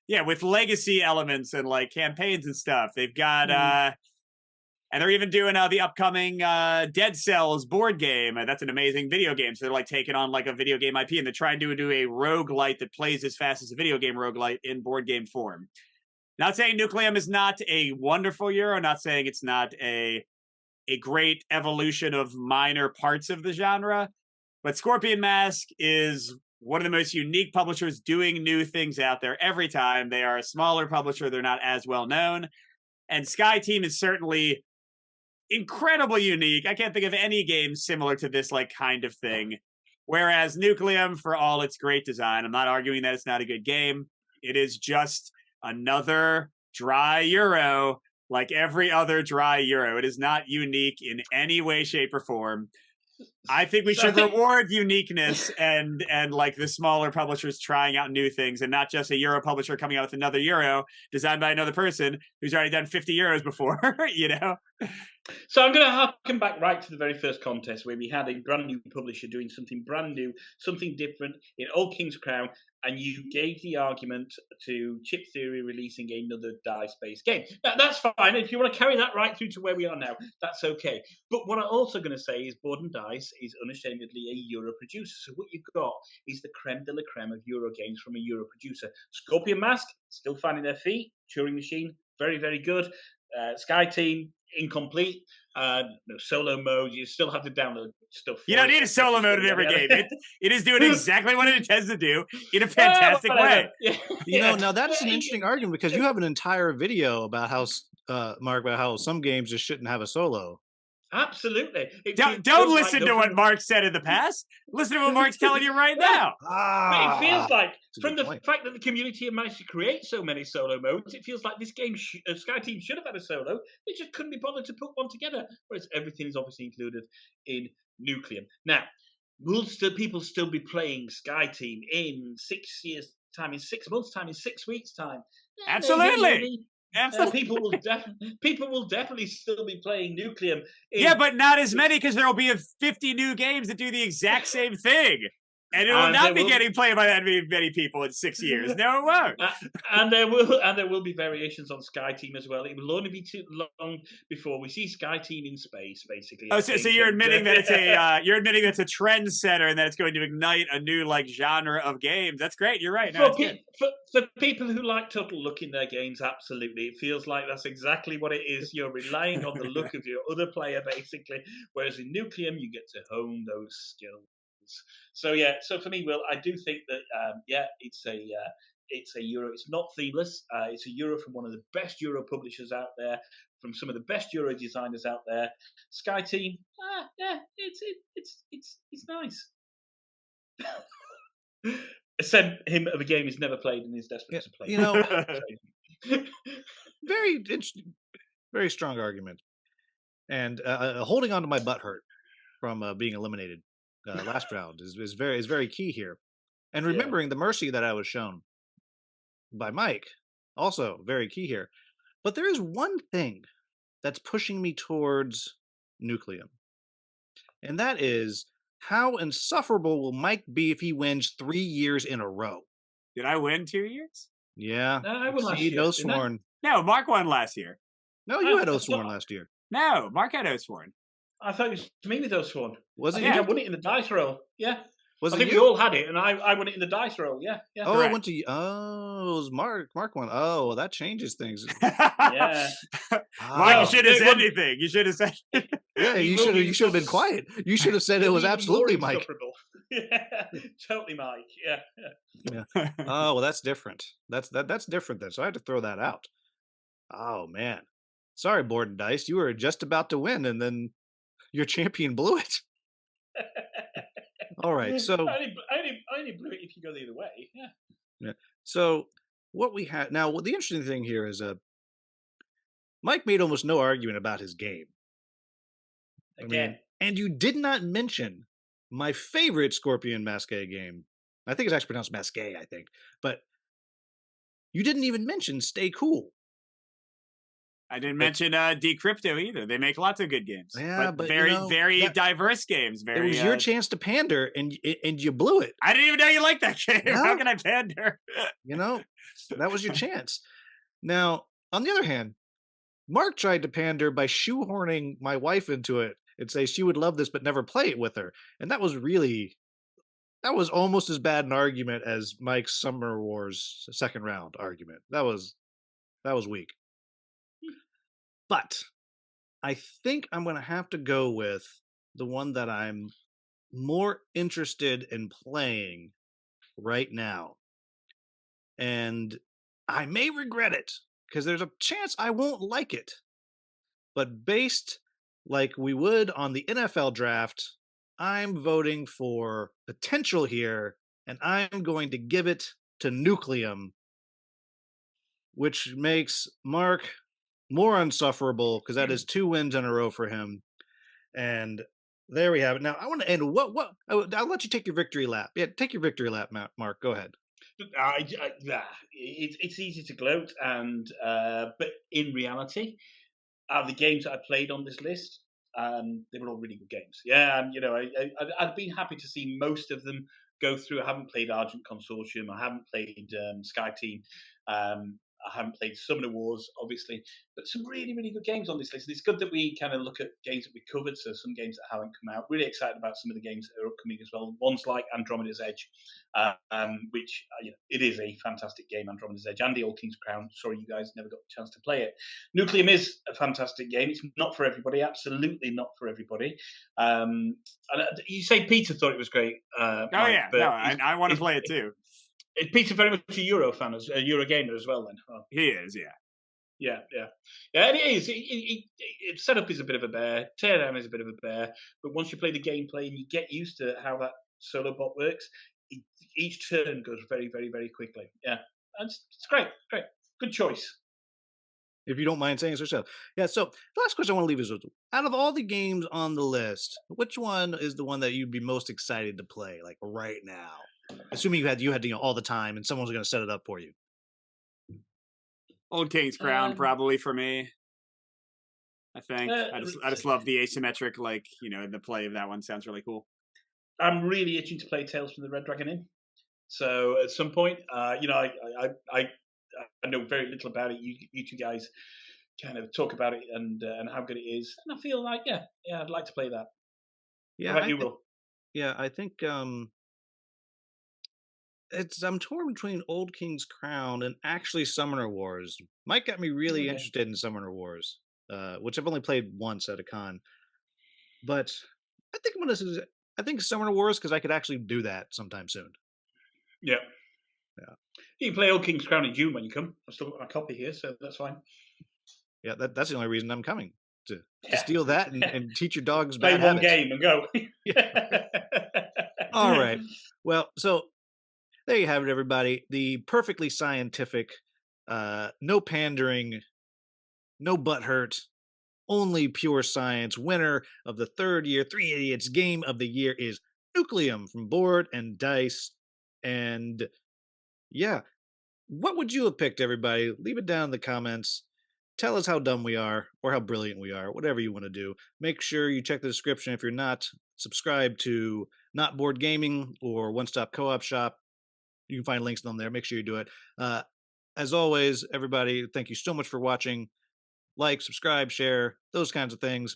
Yeah, with legacy elements and like campaigns and stuff. They've got and they're even doing the upcoming Dead Cells board game. That's an amazing video game. So they're like taking on like a video game IP, and they're trying to do a roguelite that plays as fast as a video game roguelite in board game form. Not saying Nucleum is not a wonderful Euro, not saying it's not a great evolution of minor parts of the genre, but Scorpion Mask is one of the most unique publishers doing new things out there every time. They are a smaller publisher. They're not as well known. And Sky Team is certainly incredibly unique. I can't think of any game similar to this like kind of thing. Whereas Nucleum, for all its great design, I'm not arguing that it's not a good game. It is just another dry Euro, like every other dry Euro. It is not unique in any way, shape, or form. I think we should reward uniqueness and like the smaller publishers trying out new things, and not just a Euro publisher coming out with another Euro designed by another person who's already done 50 Euros before, So I'm going to harken back right to the very first contest where we had a brand new publisher doing something brand new, something different in Old King's Crown, and you gave the argument to Chip Theory releasing another dice-based game. Now, that's fine. If you want to carry that right through to where we are now, that's okay. But what I'm also going to say is Board and Dice is unashamedly a Euro producer. So what you've got is the creme de la creme of Euro games from a Euro producer. Scorpion Mask, still finding their feet. Turing Machine, very, very good. Sky Team, incomplete. No solo mode. You still have to download stuff. You don't need a solo mode in every game. It is doing exactly what it intends to do in a fantastic way. Yeah. Now that's an interesting argument, because you have an entire video about how, Mark, about how some games just shouldn't have a solo. Absolutely. Don't listen to what Mark said in the past. Listen to what Mark's telling you right now. But it feels like, from the fact that the community have managed to create so many solo modes, it feels like this game, Sky Team should have had a solo. They just couldn't be bothered to put one together. Whereas everything is obviously included in Nucleum. Now, will people still be playing Sky Team in 6 years' time, in 6 months' time, in 6 weeks' time? Absolutely. People will definitely still be playing Nucleum. Yeah, but not as many, because there will be 50 new games that do the exact same thing. And it will not be getting played by that many people in 6 years. No, it won't. And there will be variations on Sky Team as well. It will only be too long before we see Sky Team in space, basically. Oh, so you're admitting that it's a trendsetter and that it's going to ignite a new like genre of games. That's great. You're right. No, for people who like total look in their games, absolutely. It feels like that's exactly what it is. You're relying on the look of your other player, basically. Whereas in Nucleum, you get to hone those skills. So for me, Will, I do think that it's a Euro. It's not themeless. It's a Euro from one of the best Euro publishers out there, from some of the best Euro designers out there. Sky Team, it's nice. sent him of a game he's never played and he's desperate to play. You know, very interesting, very strong argument. And holding on to my butt hurt from being eliminated last round is very key here. And remembering the mercy that I was shown by Mike, also very key here. But there is one thing that's pushing me towards Nucleum. And that is, how insufferable will Mike be if he wins 3 years in a row? Did I win 2 years? Yeah. No, I won last Exceed year, no didn't I? sworn. No, Mark won last year. No, you had I Oathsworn thought- last year. No, Mark had Oathsworn. I thought it was me with those one. Was I it think you? I won it in the dice roll. Yeah. Was I it think you? we all had it, and I won it in the dice roll. Yeah. Yeah. Oh, Correct. it went to you. Oh, it was Mark. Mark won. Oh, well, that changes things. Yeah. Mark, Ah. you should have It said wouldn't- anything. You should have said. Yeah, He you will should be have. You should have been quiet. You should have said it was Even more absolutely Mike. insufferable. Yeah. Totally Mike. Yeah. Oh, well, that's different. That's different then. So I had to throw that out. Oh man, sorry, Board and Dice. You were just about to win, and then your champion blew it. All right, so I only blew it if you go the other way. Yeah. so what we had now. Well, the interesting thing here is Mike made almost no argument about his game. I mean, Again. and you did not mention my favorite Scorpion Masqué game. I think it's actually pronounced Masqué, I think. But you didn't even mention Stay Cool. I didn't mention Decrypto either. They make lots of good games. Yeah, but, you very, know, very that- diverse games. It Very. was your chance to pander, and you blew it. I didn't even know you liked that game. Yeah. How can I pander? You know, that was your chance. Now, on the other hand, Mark tried to pander by shoehorning my wife into it and say she would love this but never play it with her. And that was almost as bad an argument as Mike's Summer Wars second round argument. That was weak. But I think I'm going to have to go with the one that I'm more interested in playing right now. And I may regret it because there's a chance I won't like it. But based like we would on the NFL draft, I'm voting for potential here, and I'm going to give it to Nucleum, which makes Mark more insufferable because that is 2 wins in a row for him. And there we have it. Now I want to end. I'll let you take your victory lap. Yeah, take your victory lap, Mark. Go ahead. It's easy to gloat, but in reality, the games that I played on this list, they were all really good games. Yeah, and I'd been happy to see most of them go through. I haven't played Argent Consortium. I haven't played Sky Team. I haven't played Summoner Wars, obviously, but some really, really good games on this list. And it's good that we kind of look at games that we covered, so some games that haven't come out. Really excited about some of the games that are upcoming as well. Ones like Andromeda's Edge, which it is a fantastic game, Andromeda's Edge, and the Old King's Crown. Sorry, you guys never got the chance to play it. Nucleum is a fantastic game. It's not for everybody, absolutely not for everybody. And you say Peter thought it was great. Oh Mike, yeah, but no, I want to play it too. Is Peter very much a Euro fan, a Euro gamer as well? Then He is, yeah. Yeah. And it is. Its setup is a bit of a bear. Teardown is a bit of a bear. But once you play the gameplay and you get used to how that solo bot works, each turn goes very, very, very quickly. Yeah, and it's great. Good choice. If you don't mind saying so yourself. Yeah, so the last question I want to leave is, out of all the games on the list, which one is the one that you'd be most excited to play, like right now? Assuming you had all the time and someone's going to set it up for you. Old King's Crown, probably for me. I think I just love the asymmetric, the play of that one sounds really cool. I'm really itching to play Tales from the Red Dragon Inn. So at some point, I know very little about it. You two guys kind of talk about it and how good it is, and I feel like I'd like to play that. Yeah, you will. Yeah, I think I'm torn between Old King's Crown and actually Summoner Wars. Mike got me really interested in Summoner Wars, which I've only played once at a con. But I think Summoner Wars because I could actually do that sometime soon. Yeah. You can play Old King's Crown in June when you come. I've still got my copy here, so that's fine. Yeah, that's the only reason I'm coming to steal that and teach your dogs play bad one habits. game and go. All right. Well, so there you have it, everybody. The perfectly scientific, no pandering, no butthurt, only pure science winner of the third year Three Idiots Game of the Year is Nucleum from Board and Dice. And yeah, what would you have picked, everybody? Leave it down in the comments. Tell us how dumb we are or how brilliant we are, whatever you want to do. Make sure you check the description if you're not subscribed to Not Board Gaming or One Stop Co-op Shop. You can find links on there. Make sure you do it. As always, everybody, thank you so much for watching. Like, subscribe, share, those kinds of things,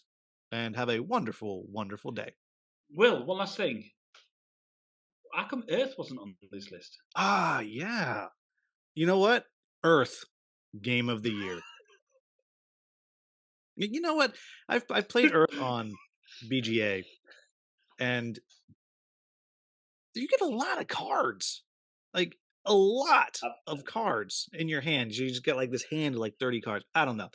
and have a wonderful, wonderful day. Will, one last thing. How come Earth wasn't on this list? Ah, yeah. You know what? Earth, Game of the Year. You know what? I've played Earth on BGA, and you get a lot of cards. Like, a lot of cards in your hand. You just get like this hand of like 30 cards. I don't know.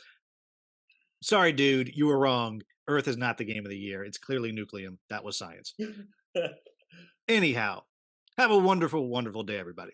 Sorry, dude, you were wrong. Earth is not the Game of the Year. It's clearly Nucleum. That was science. Anyhow, have a wonderful, wonderful day, everybody.